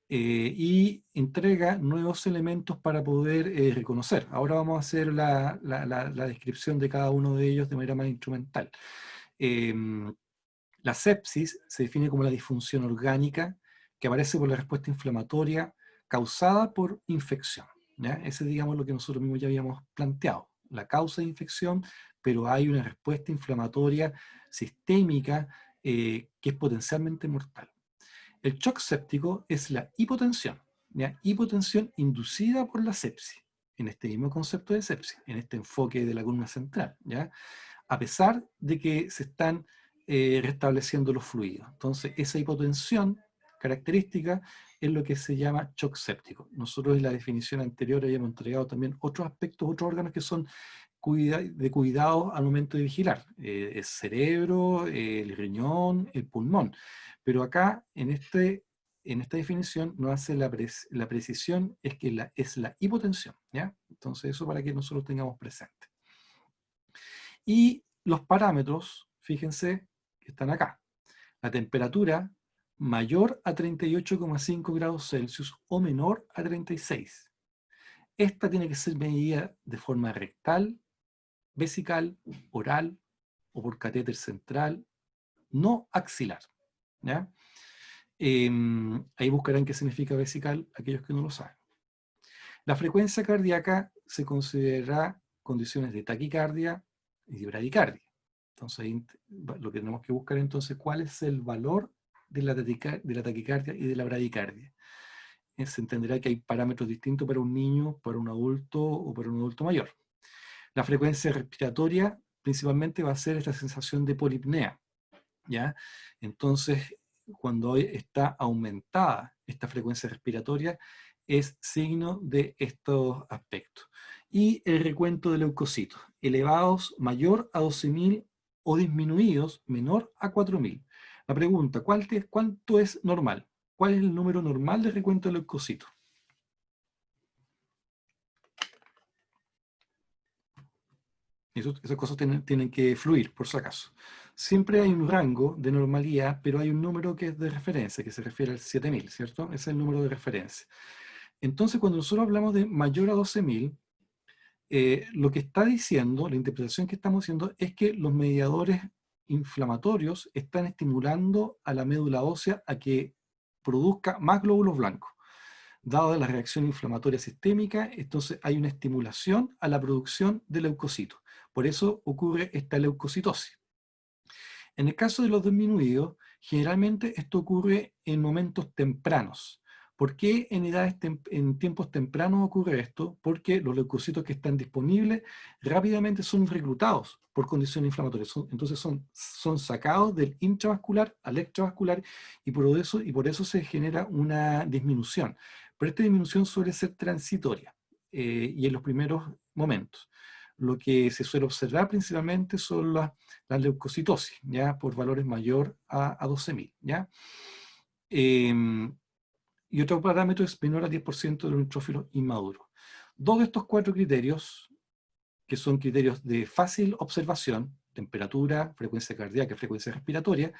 y entrega nuevos elementos para poder reconocer. Ahora vamos a hacer la descripción de cada uno de ellos de manera más instrumental. La sepsis se define como la disfunción orgánica que aparece por la respuesta inflamatoria causada por infección, ¿ya? Ese es, digamos, lo que nosotros mismos ya habíamos planteado. La causa de infección, pero hay una respuesta inflamatoria sistémica que es potencialmente mortal. El shock séptico es la hipotensión, ¿ya? Hipotensión inducida por la sepsis, en este mismo concepto de sepsis, en este enfoque de la columna central, ¿ya? A pesar de que se están restableciendo los fluidos. Entonces, esa hipotensión característica es lo que se llama shock séptico. Nosotros en la definición anterior habíamos entregado también otros aspectos, otros órganos que son de cuidado al momento de vigilar. El cerebro, el riñón, el pulmón. Pero acá, en esta definición, nos hace la precisión, es que es la hipotensión, ¿ya? Entonces, eso para que nosotros tengamos presente. Y los parámetros, fíjense, que están acá. La temperatura mayor a 38,5 grados Celsius o menor a 36. Esta tiene que ser medida de forma rectal, vesical, oral o por catéter central, no axilar, ¿ya? Ahí buscarán qué significa vesical aquellos que no lo saben. La frecuencia cardíaca se considera condiciones de taquicardia y de bradicardia. Entonces ahí lo que tenemos que buscar entonces cuál es el valor de la taquicardia y de la bradicardia. Se entenderá que hay parámetros distintos para un niño, para un adulto o para un adulto mayor. La frecuencia respiratoria principalmente va a ser esta sensación de polipnea, ¿ya? Entonces, cuando está aumentada esta frecuencia respiratoria, es signo de estos aspectos. Y el recuento de leucocitos, elevados mayor a 12.000 o disminuidos menor a 4.000. La pregunta, ¿cuánto es normal? ¿Cuál es el número normal de recuento de leucocitos? Esas cosas tienen que fluir, por si acaso. Siempre hay un rango de normalidad, pero hay un número que es de referencia, que se refiere al 7.000, ¿cierto? Ese es el número de referencia. Entonces, cuando nosotros hablamos de mayor a 12.000, lo que está diciendo, la interpretación que estamos haciendo, es que los mediadores inflamatorios están estimulando a la médula ósea a que produzca más glóbulos blancos. Dada la reacción inflamatoria sistémica, entonces hay una estimulación a la producción de leucocitos. Por eso ocurre esta leucocitosis. En el caso de los disminuidos, generalmente esto ocurre en momentos tempranos. ¿Por qué en tiempos tempranos ocurre esto? Porque los leucocitos que están disponibles rápidamente son reclutados por condiciones inflamatorias. Entonces son sacados del intravascular al extravascular y por eso se genera una disminución. Pero esta disminución suele ser transitoria y en los primeros momentos. Lo que se suele observar principalmente son las leucocitosis, ¿ya? Por valores mayor a 12.000, ¿ya? Y otro parámetro es menor al 10% de los neutrófilos inmaduros. Dos de estos cuatro criterios, que son criterios de fácil observación, temperatura, frecuencia cardíaca, frecuencia respiratoria,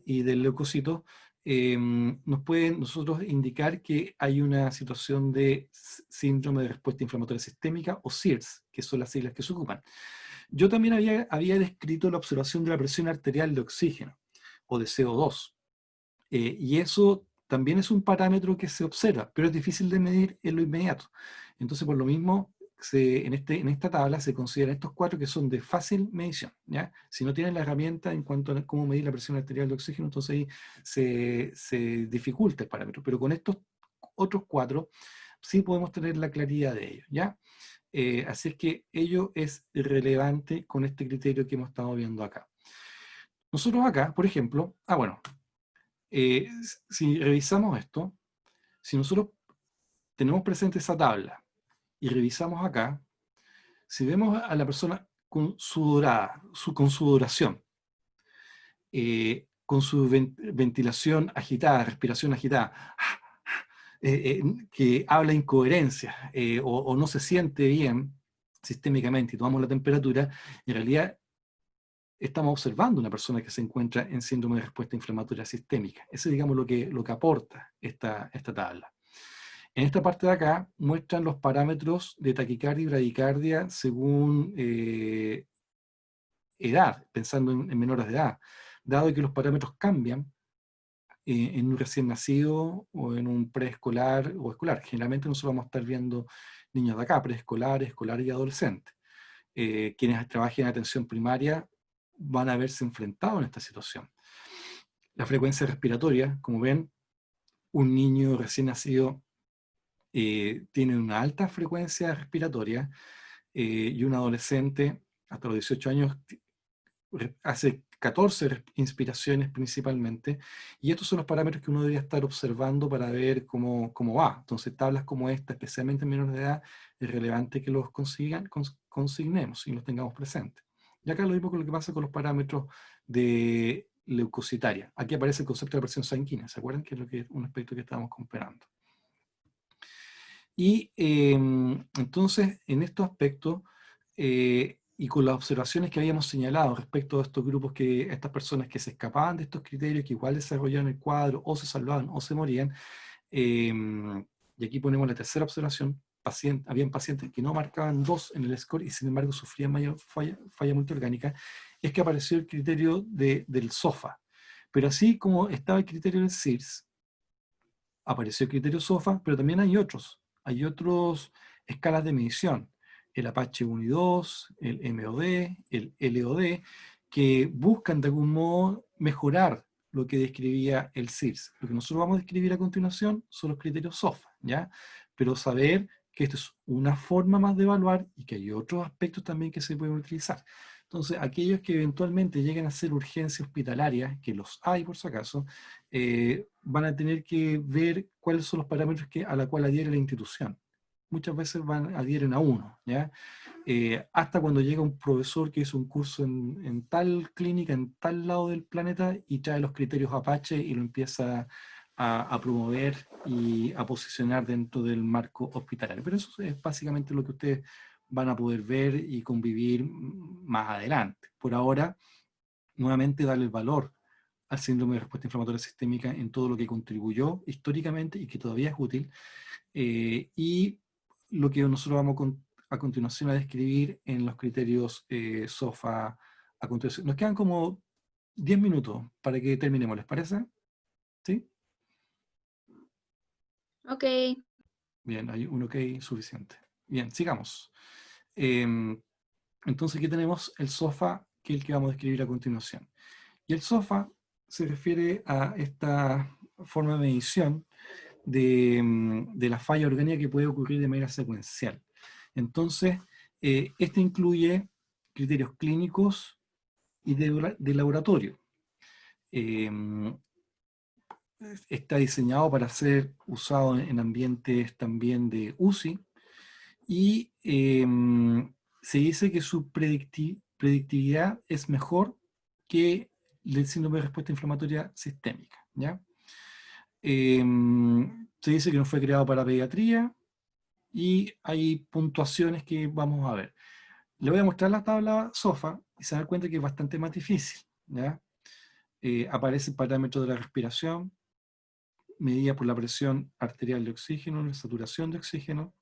y del leucocito, nos pueden nosotros indicar que hay una situación de síndrome de respuesta inflamatoria sistémica o SIRS, que son las siglas que se ocupan. Yo también había descrito la observación de la presión arterial de oxígeno o de CO2. Y eso también es un parámetro que se observa, pero es difícil de medir en lo inmediato. Entonces, por lo mismo, en esta tabla se consideran estos 4 que son de fácil medición, ¿ya? Si no tienen la herramienta en cuanto a cómo medir la presión arterial de oxígeno, entonces ahí se dificulta el parámetro. Pero con estos otros 4 sí podemos tener la claridad de ello, ¿ya? Así es que ello es relevante con este criterio que hemos estado viendo acá. Nosotros acá, por ejemplo, si revisamos esto, si nosotros tenemos presente esa tabla y revisamos acá, si vemos a la persona con con sudoración, con su ventilación agitada, respiración agitada, que habla incoherencias o no se siente bien sistémicamente y tomamos la temperatura, en realidad estamos observando una persona que se encuentra en síndrome de respuesta inflamatoria sistémica. Eso es, digamos, lo que aporta esta tabla. En esta parte de acá muestran los parámetros de taquicardia y bradicardia según edad, pensando en menores de edad. Dado que los parámetros cambian en un recién nacido o en un preescolar o escolar. Generalmente nosotros vamos a estar viendo niños de acá, preescolar, escolar y adolescente. Quienes trabajen en atención primaria van a verse enfrentados en esta situación. La frecuencia respiratoria, como ven, un niño recién nacido tiene una alta frecuencia respiratoria y un adolescente hasta los 18 años hace 14 inspiraciones principalmente, y estos son los parámetros que uno debería estar observando para ver cómo va. Entonces tablas como esta, especialmente en menores de edad, es relevante que los consignemos y los tengamos presentes. Y acá lo mismo con lo que pasa con los parámetros de leucocitaria. Aquí aparece el concepto de la presión sanguínea, ¿se acuerdan? Que es un aspecto que estábamos comparando. Y entonces, en estos aspectos, y con las observaciones que habíamos señalado respecto a estos grupos, estas personas que se escapaban de estos criterios, que igual desarrollaban el cuadro, o se salvaban, o se morían, y aquí ponemos la tercera observación, habían pacientes que no marcaban 2 en el score, y sin embargo sufrían mayor falla multiorgánica, es que apareció el criterio del SOFA. Pero así como estaba el criterio del SIRS, apareció el criterio SOFA, pero también hay otros escalas de medición, el Apache 1 y 2, el MOD, el LOD, que buscan de algún modo mejorar lo que describía el SIRS. Lo que nosotros vamos a describir a continuación son los criterios SOFA, ¿ya? Pero saber que esto es una forma más de evaluar y que hay otros aspectos también que se pueden utilizar. Entonces, aquellos que eventualmente lleguen a ser urgencia hospitalaria, que los hay por si acaso, van a tener que ver cuáles son los parámetros a la cual adhiere la institución. Muchas veces adhieren a uno, ¿ya? Hasta cuando llega un profesor que hizo un curso en tal clínica, en tal lado del planeta, y trae los criterios Apache y lo empieza a promover y a posicionar dentro del marco hospitalario. Pero eso es básicamente lo que ustedes van a poder ver y convivir más adelante. Por ahora, nuevamente darle el valor al síndrome de respuesta inflamatoria sistémica en todo lo que contribuyó históricamente y que todavía es útil, y lo que nosotros vamos a continuación a describir en los criterios SOFA a continuación. Nos quedan como 10 minutos para que terminemos, ¿les parece? ¿Sí? Ok. Bien, hay un ok suficiente. Bien, sigamos. Entonces aquí tenemos el SOFA, que es el que vamos a describir a continuación. Y el SOFA se refiere a esta forma de medición de la falla orgánica que puede ocurrir de manera secuencial. Entonces, este incluye criterios clínicos y de laboratorio. Está diseñado para ser usado en ambientes también de UCI, y se dice que su predictividad es mejor que el síndrome de respuesta inflamatoria sistémica, ¿ya? Se dice que no fue creado para pediatría, y hay puntuaciones que vamos a ver. Le voy a mostrar la tabla SOFA y se dan cuenta que es bastante más difícil, ¿ya? Aparece el parámetro de la respiración, medida por la presión arterial de oxígeno, la saturación de oxígeno.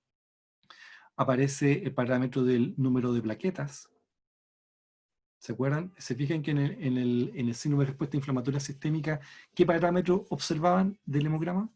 Aparece el parámetro del número de plaquetas, ¿Se acuerdan? ¿Se fijan que en el síndrome de respuesta inflamatoria sistémica, qué parámetros observaban del hemograma?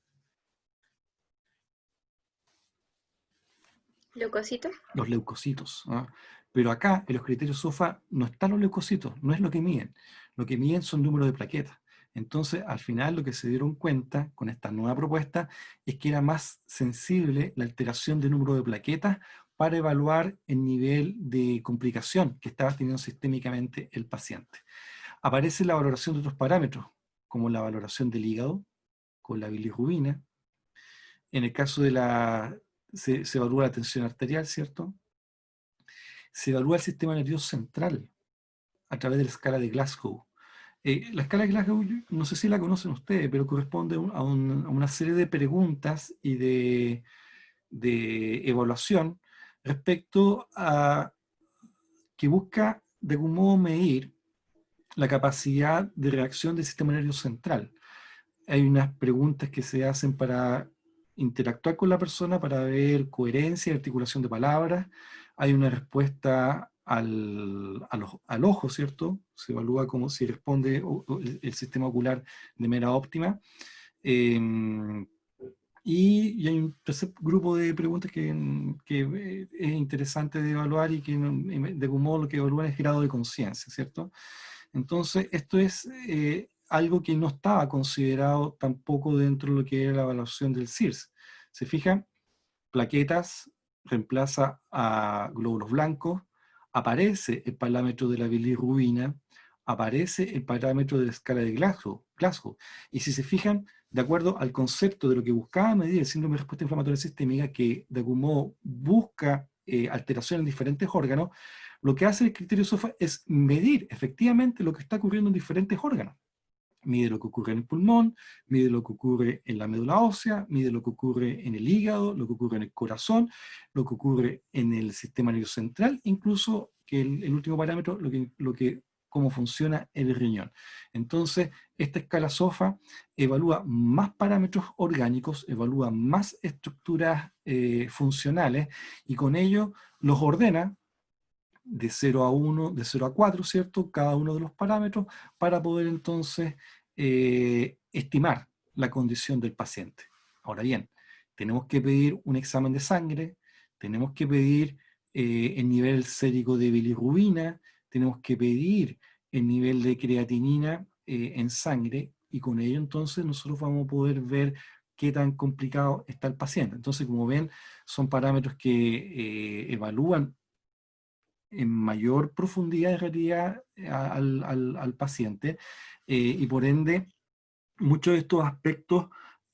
¿Leucocito? Los leucocitos. ¿Ah? Pero acá, en los criterios SOFA, no están los leucocitos, no es lo que miden. Lo que miden son números de plaquetas. Entonces, al final, lo que se dieron cuenta con esta nueva propuesta es que era más sensible la alteración de número de plaquetas para evaluar el nivel de complicación que estaba teniendo sistémicamente el paciente. Aparece la valoración de otros parámetros, como la valoración del hígado, con la bilirrubina. En el caso de se evalúa la tensión arterial, ¿cierto? Se evalúa el sistema nervioso central a través de la escala de Glasgow. La escala de Glasgow, no sé si la conocen ustedes, pero corresponde a una serie de preguntas y de evaluación respecto a que busca de algún modo medir la capacidad de reacción del sistema nervioso central. Hay unas preguntas que se hacen para interactuar con la persona, para ver coherencia y articulación de palabras. Hay una respuesta al ojo, ¿cierto? Se evalúa como si responde el sistema ocular de manera óptima. Y hay un tercer grupo de preguntas que es interesante de evaluar y que de algún modo lo que evalúan es grado de conciencia, ¿cierto? Entonces, esto es algo que no estaba considerado tampoco dentro de lo que era la evaluación del CIRS. ¿Se fijan? Plaquetas reemplaza a glóbulos blancos, aparece el parámetro de la bilirrubina, aparece el parámetro de la escala de Glasgow. Y si se fijan, de acuerdo al concepto de lo que buscaba medir el síndrome de respuesta inflamatoria sistémica, que de algún modo busca alteración en diferentes órganos, lo que hace el criterio SOFA es medir efectivamente lo que está ocurriendo en diferentes órganos. Mide lo que ocurre en el pulmón, mide lo que ocurre en la médula ósea, mide lo que ocurre en el hígado, lo que ocurre en el corazón, lo que ocurre en el sistema nervioso central, incluso que el último parámetro, cómo funciona el riñón. Entonces, esta escala SOFA evalúa más parámetros orgánicos, evalúa más estructuras funcionales, y con ello los ordena de 0 a 1, de 0 a 4, ¿cierto? Cada uno de los parámetros, para poder entonces estimar la condición del paciente. Ahora bien, tenemos que pedir un examen de sangre, tenemos que pedir el nivel sérico de bilirrubina, tenemos que pedir el nivel de creatinina en sangre, y con ello entonces nosotros vamos a poder ver qué tan complicado está el paciente. Entonces, como ven, son parámetros que evalúan en mayor profundidad en realidad al paciente, y por ende muchos de estos aspectos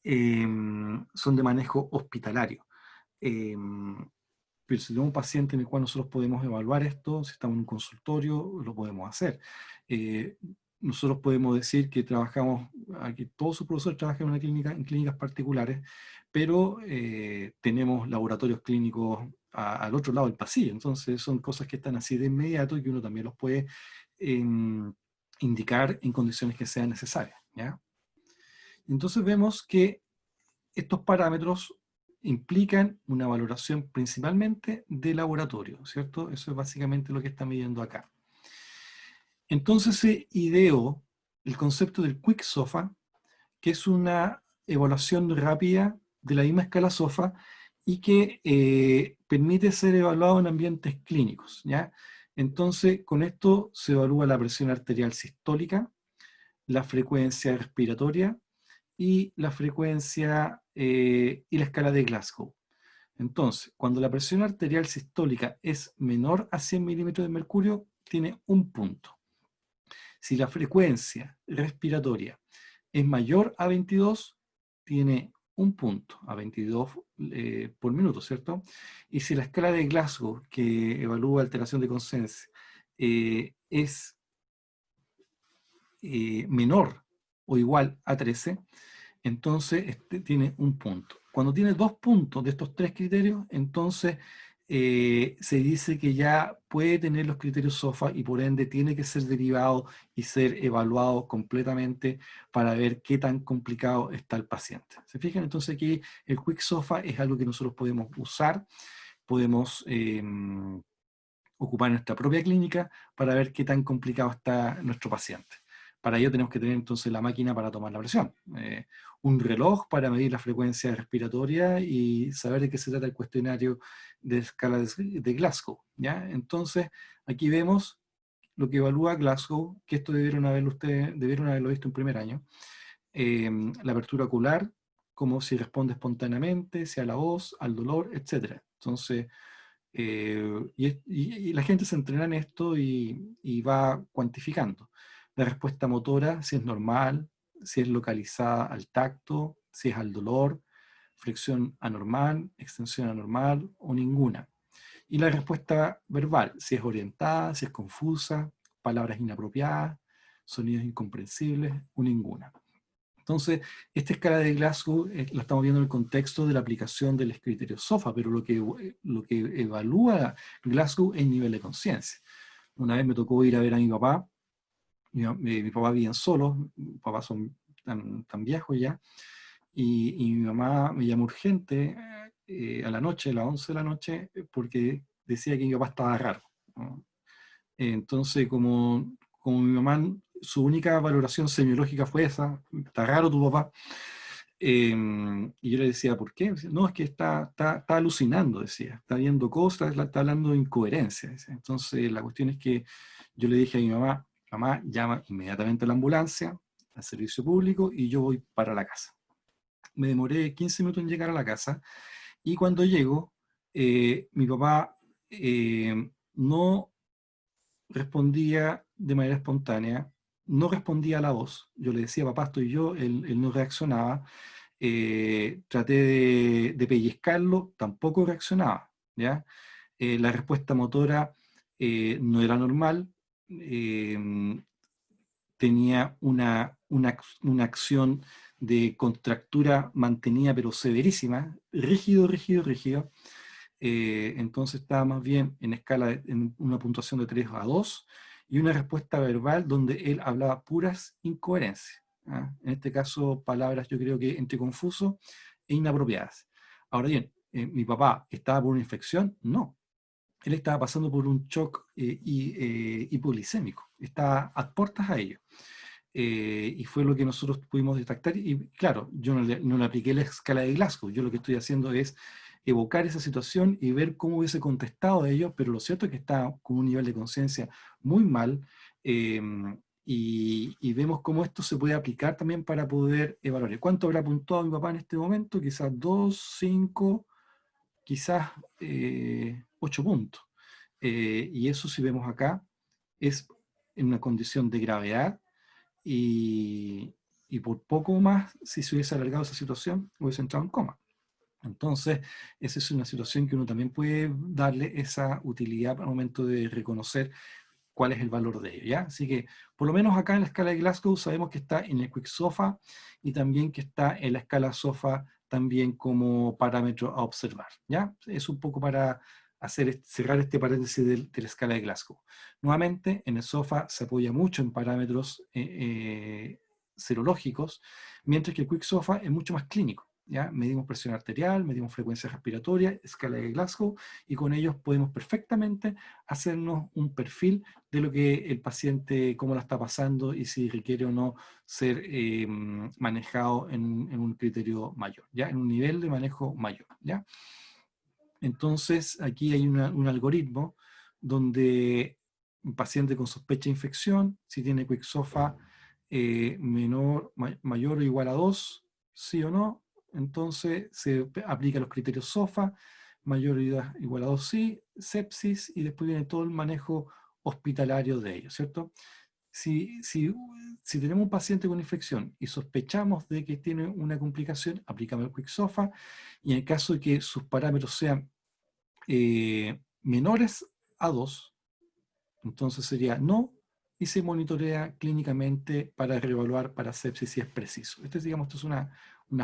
son de manejo hospitalario. Pero si tenemos un paciente en el cual nosotros podemos evaluar esto, si estamos en un consultorio, lo podemos hacer. Nosotros podemos decir que trabajamos, aquí todos sus profesores trabajan en una clínica, en clínicas particulares, pero tenemos laboratorios clínicos al otro lado del pasillo. Entonces son cosas que están así de inmediato y que uno también los puede indicar en condiciones que sean necesarias, ¿ya? Entonces vemos que estos parámetros implican una valoración principalmente de laboratorio, ¿cierto? Eso es básicamente lo que está midiendo acá. Entonces se ideó el concepto del Quick SOFA, que es una evaluación rápida de la misma escala SOFA y que permite ser evaluado en ambientes clínicos, ¿ya? Entonces, con esto se evalúa la presión arterial sistólica, la frecuencia respiratoria y la frecuencia y la escala de Glasgow. Entonces, cuando la presión arterial sistólica es menor a 100 milímetros de mercurio, tiene un punto. Si la frecuencia respiratoria es mayor a 22, tiene un punto, a 22 por minuto, ¿cierto? Y si la escala de Glasgow, que evalúa alteración de conciencia, es menor o igual a 13, entonces tiene un punto. Cuando tiene 2 puntos de estos 3 criterios, entonces se dice que ya puede tener los criterios SOFA y por ende tiene que ser derivado y ser evaluado completamente para ver qué tan complicado está el paciente. ¿Se fijan? Entonces aquí el Quick SOFA es algo que nosotros podemos usar, podemos ocupar nuestra propia clínica para ver qué tan complicado está nuestro paciente. Para ello tenemos que tener entonces la máquina para tomar la presión, un reloj para medir la frecuencia respiratoria y saber de qué se trata el cuestionario de escala de Glasgow, ¿ya? Entonces, aquí vemos lo que evalúa Glasgow, que esto debieron haberlo visto en primer año. La apertura ocular, como si responde espontáneamente, si a la voz, al dolor, etc. Entonces, y la gente se entrena en esto y va cuantificando. La respuesta motora, si es normal, si es localizada al tacto, si es al dolor, flexión anormal, extensión anormal o ninguna. Y la respuesta verbal, si es orientada, si es confusa, palabras inapropiadas, sonidos incomprensibles o ninguna. Entonces, esta escala de Glasgow la estamos viendo en el contexto de la aplicación del criterio SOFA, pero lo que evalúa Glasgow es el nivel de conciencia. Una vez me tocó ir a ver a mi papá. Mi papá vivían solos, mis papás son tan viejos ya, y mi mamá me llamó urgente a la noche, a las 11 de la noche, porque decía que mi papá estaba raro, ¿no? Entonces, como mi mamá, su única valoración semiológica fue esa, está raro tu papá, y yo le decía, ¿por qué? No, es que está alucinando, decía, está viendo cosas, está hablando de incoherencia. Decía. Entonces, la cuestión es que yo le dije a mi mamá, mamá, llama inmediatamente a la ambulancia, al servicio público, y yo voy para la casa. Me demoré 15 minutos en llegar a la casa, y cuando llego, mi papá no respondía de manera espontánea, no respondía a la voz. Yo le decía, papá, estoy yo, él no reaccionaba. Traté de pellizcarlo, tampoco reaccionaba, ¿ya? La respuesta motora no era normal, tenía una acción de contractura mantenida pero severísima, rígido. Entonces estaba más bien en escala, en una puntuación de 3 a 2, y una respuesta verbal donde él hablaba puras incoherencias. ¿Ah? En este caso, palabras yo creo que entre confuso e inapropiadas. Ahora bien, ¿mi papá estaba por una infección? No. Él estaba pasando por un shock hipoglicémico. Estaba a puertas a ello. Y fue lo que nosotros pudimos detectar. Y claro, yo no le apliqué la escala de Glasgow. Yo lo que estoy haciendo es evocar esa situación y ver cómo hubiese contestado a ello, pero lo cierto es que está con un nivel de conciencia muy mal, y vemos cómo esto se puede aplicar también para poder evaluar. ¿Cuánto habrá puntuado mi papá en este momento? Quizás 2, 5, quizás 8 puntos. Y eso, si vemos acá, es en una condición de gravedad, y por poco más, si se hubiese alargado esa situación, hubiese entrado en coma. Entonces, esa es una situación que uno también puede darle esa utilidad al momento de reconocer cuál es el valor de ello, ¿ya? Así que, por lo menos acá en la escala de Glasgow sabemos que está en el Quick SOFA, y también que está en la escala SOFA también como parámetro a observar, ¿ya? Es un poco para cerrar este paréntesis de la escala de Glasgow. Nuevamente, en el SOFA se apoya mucho en parámetros serológicos, mientras que el Quick SOFA es mucho más clínico. ¿Ya? Medimos presión arterial, medimos frecuencia respiratoria, escala de Glasgow, y con ellos podemos perfectamente hacernos un perfil de lo que el paciente, cómo la está pasando y si requiere o no ser manejado en un criterio mayor, ¿ya? En un nivel de manejo mayor, ¿ya? Entonces, aquí hay un algoritmo donde un paciente con sospecha de infección, si tiene Quick SOFA mayor o igual a 2, sí o no, entonces se aplica los criterios SOFA, mayoría igual a 2 sí, sepsis, y después viene todo el manejo hospitalario de ellos, ¿cierto? Si tenemos un paciente con infección y sospechamos de que tiene una complicación, aplicamos el Quick SOFA, y en el caso de que sus parámetros sean menores a 2, entonces sería no, y se monitorea clínicamente para reevaluar para sepsis si es preciso. Digamos, esto es una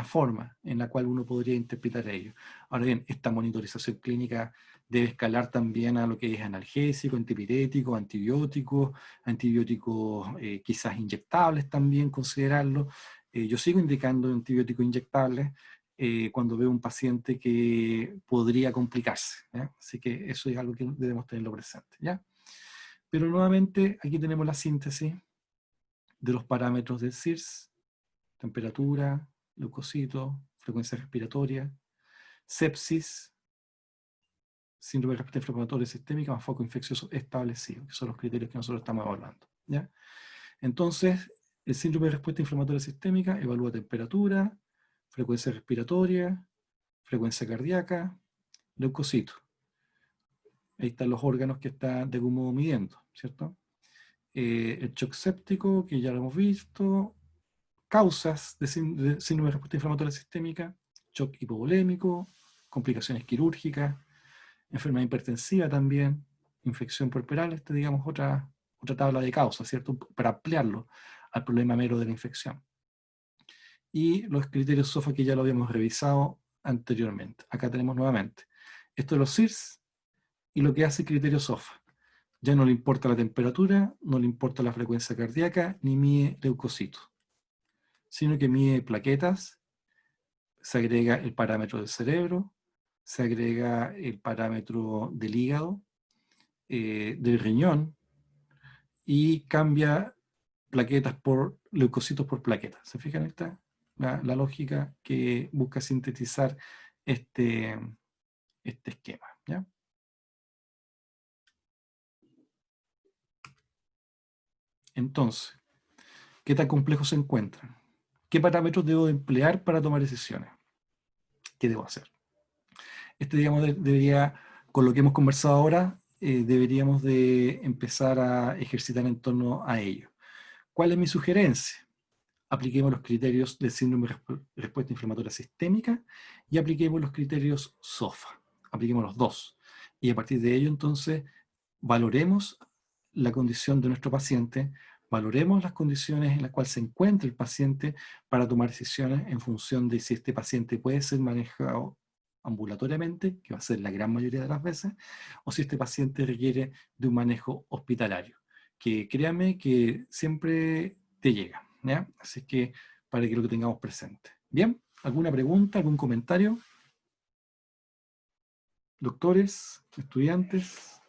forma en la cual uno podría interpretar ello. Ahora bien, esta monitorización clínica debe escalar también a lo que es analgésico, antipirético, antibióticos quizás inyectables también, considerarlo. Yo sigo indicando antibióticos inyectables, cuando veo un paciente que podría complicarse, ¿ya? Así que eso es algo que debemos tenerlo presente, ¿ya? Pero nuevamente aquí tenemos la síntesis de los parámetros del CIRS: temperatura, leucocitos, frecuencia respiratoria, sepsis, síndrome de respuesta inflamatoria sistémica más foco infeccioso establecido, que son los criterios que nosotros estamos evaluando, ¿ya? Entonces, el síndrome de respuesta inflamatoria sistémica evalúa temperatura, frecuencia respiratoria, frecuencia cardíaca, leucocitos. Ahí están los órganos que está de algún modo midiendo, ¿cierto? El shock séptico, que ya lo hemos visto, causas de síndrome de respuesta inflamatoria sistémica, shock hipovolémico, complicaciones quirúrgicas, enfermedad hipertensiva también, infección puerperal, digamos otra tabla de causas, ¿cierto? Para ampliarlo al problema mero de la infección. Y los criterios SOFA que ya lo habíamos revisado anteriormente. Acá tenemos nuevamente. Esto de los CIRS y lo que hace el criterio SOFA. Ya no le importa la temperatura, no le importa la frecuencia cardíaca, ni mide leucocitos, sino que mide plaquetas, se agrega el parámetro del cerebro, se agrega el parámetro del hígado, del riñón, y cambia plaquetas por leucocitos por plaquetas. ¿Se fijan? Esta la lógica que busca sintetizar este esquema, ¿ya? Entonces, ¿qué tan complejos se encuentran? ¿Qué parámetros debo emplear para tomar decisiones? ¿Qué debo hacer? Digamos, debería, con lo que hemos conversado ahora, deberíamos de empezar a ejercitar en torno a ello. ¿Cuál es mi sugerencia? Apliquemos los criterios del síndrome de respuesta inflamatoria sistémica y apliquemos los criterios SOFA. Apliquemos los dos. Y a partir de ello, entonces, valoremos la condición de nuestro paciente, valoremos las condiciones en las cuales se encuentra el paciente para tomar decisiones en función de si este paciente puede ser manejado ambulatoriamente, que va a ser la gran mayoría de las veces, o si este paciente requiere de un manejo hospitalario, que créanme que siempre te llega, ¿ya? Así que para que lo tengamos presente. Bien, ¿alguna pregunta, algún comentario? Doctores, estudiantes,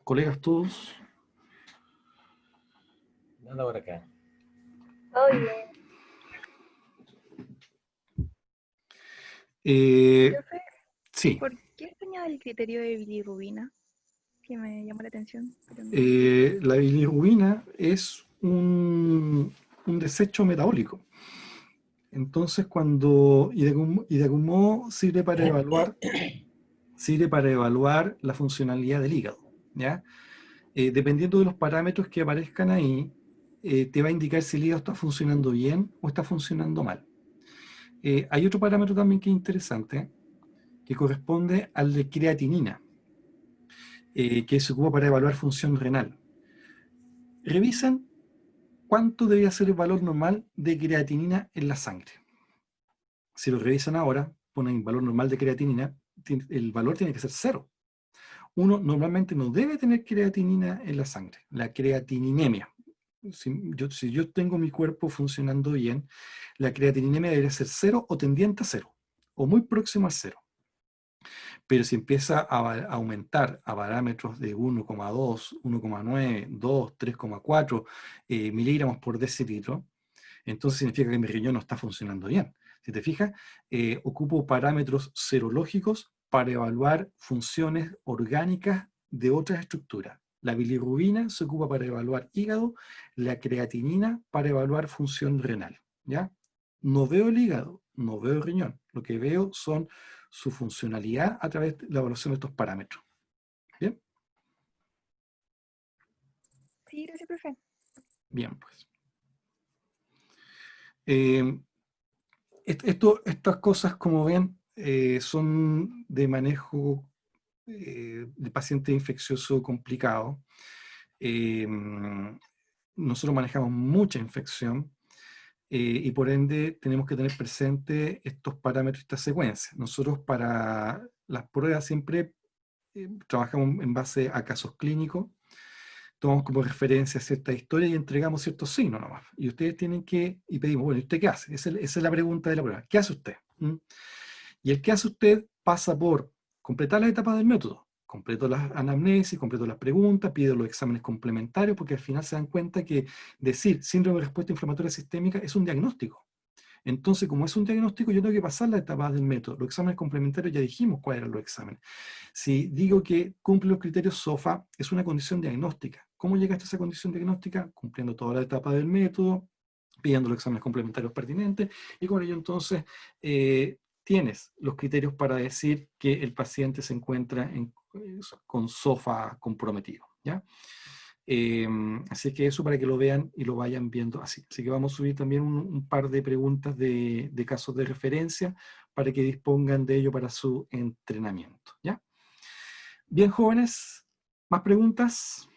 colegas todos. Nada por acá. Todo bien. Profe, Sí. ¿por qué señala el criterio de bilirrubina? Que me llamó la atención. Pero no. La bilirrubina es un desecho metabólico. Entonces, y de algún modo sirve para evaluar la funcionalidad del hígado, ¿ya? Dependiendo de los parámetros que aparezcan ahí, te va a indicar si el hígado está funcionando bien o está funcionando mal. Hay otro parámetro también que es interesante, que corresponde al de creatinina, que se ocupa para evaluar función renal. Revisen cuánto debería ser el valor normal de creatinina en la sangre. Si lo revisan ahora, ponen valor normal de creatinina, el valor tiene que ser 0. Uno normalmente no debe tener creatinina en la sangre, la creatininemia. Si yo tengo mi cuerpo funcionando bien, la creatininemia debería ser 0 o tendiente a 0, o muy próximo a 0. Pero si empieza a aumentar a parámetros de 1,2, 1,9, 2, 3,4 miligramos por decilitro, entonces significa que mi riñón no está funcionando bien. Si te fijas, ocupo parámetros serológicos para evaluar funciones orgánicas de otras estructuras. La bilirrubina se ocupa para evaluar hígado, la creatinina para evaluar función renal, ¿ya? No veo el hígado, no veo el riñón. Lo que veo son su funcionalidad a través de la evaluación de estos parámetros. ¿Bien? Sí, gracias, profe. Bien, pues. Estas cosas, como ven, son de manejo de paciente infeccioso complicado. Nosotros manejamos mucha infección y por ende tenemos que tener presente estos parámetros, esta secuencia. Nosotros para las pruebas siempre trabajamos en base a casos clínicos, tomamos como referencia cierta historia y entregamos ciertos signos nomás. Y ustedes tienen que, y pedimos, bueno, ¿y usted qué hace? Esa es la pregunta de la prueba. ¿Qué hace usted? ¿Mm? Y el que hace usted pasa por completar las etapas del método. Completo las anamnesis, completo las preguntas, pide los exámenes complementarios, porque al final se dan cuenta que decir síndrome de respuesta inflamatoria sistémica es un diagnóstico. Entonces, como es un diagnóstico, yo tengo que pasar las etapas del método. Los exámenes complementarios ya dijimos cuáles eran los exámenes. Si digo que cumple los criterios SOFA, es una condición diagnóstica. ¿Cómo llegaste a esa condición diagnóstica? Cumpliendo toda la etapa del método, pidiendo los exámenes complementarios pertinentes, y con ello entonces tienes los criterios para decir que el paciente se encuentra con SOFA comprometido, ¿ya? Así que eso para que lo vean y lo vayan viendo así. Así que vamos a subir también un par de preguntas de casos de referencia para que dispongan de ello para su entrenamiento, ¿ya? Bien, jóvenes, ¿más preguntas?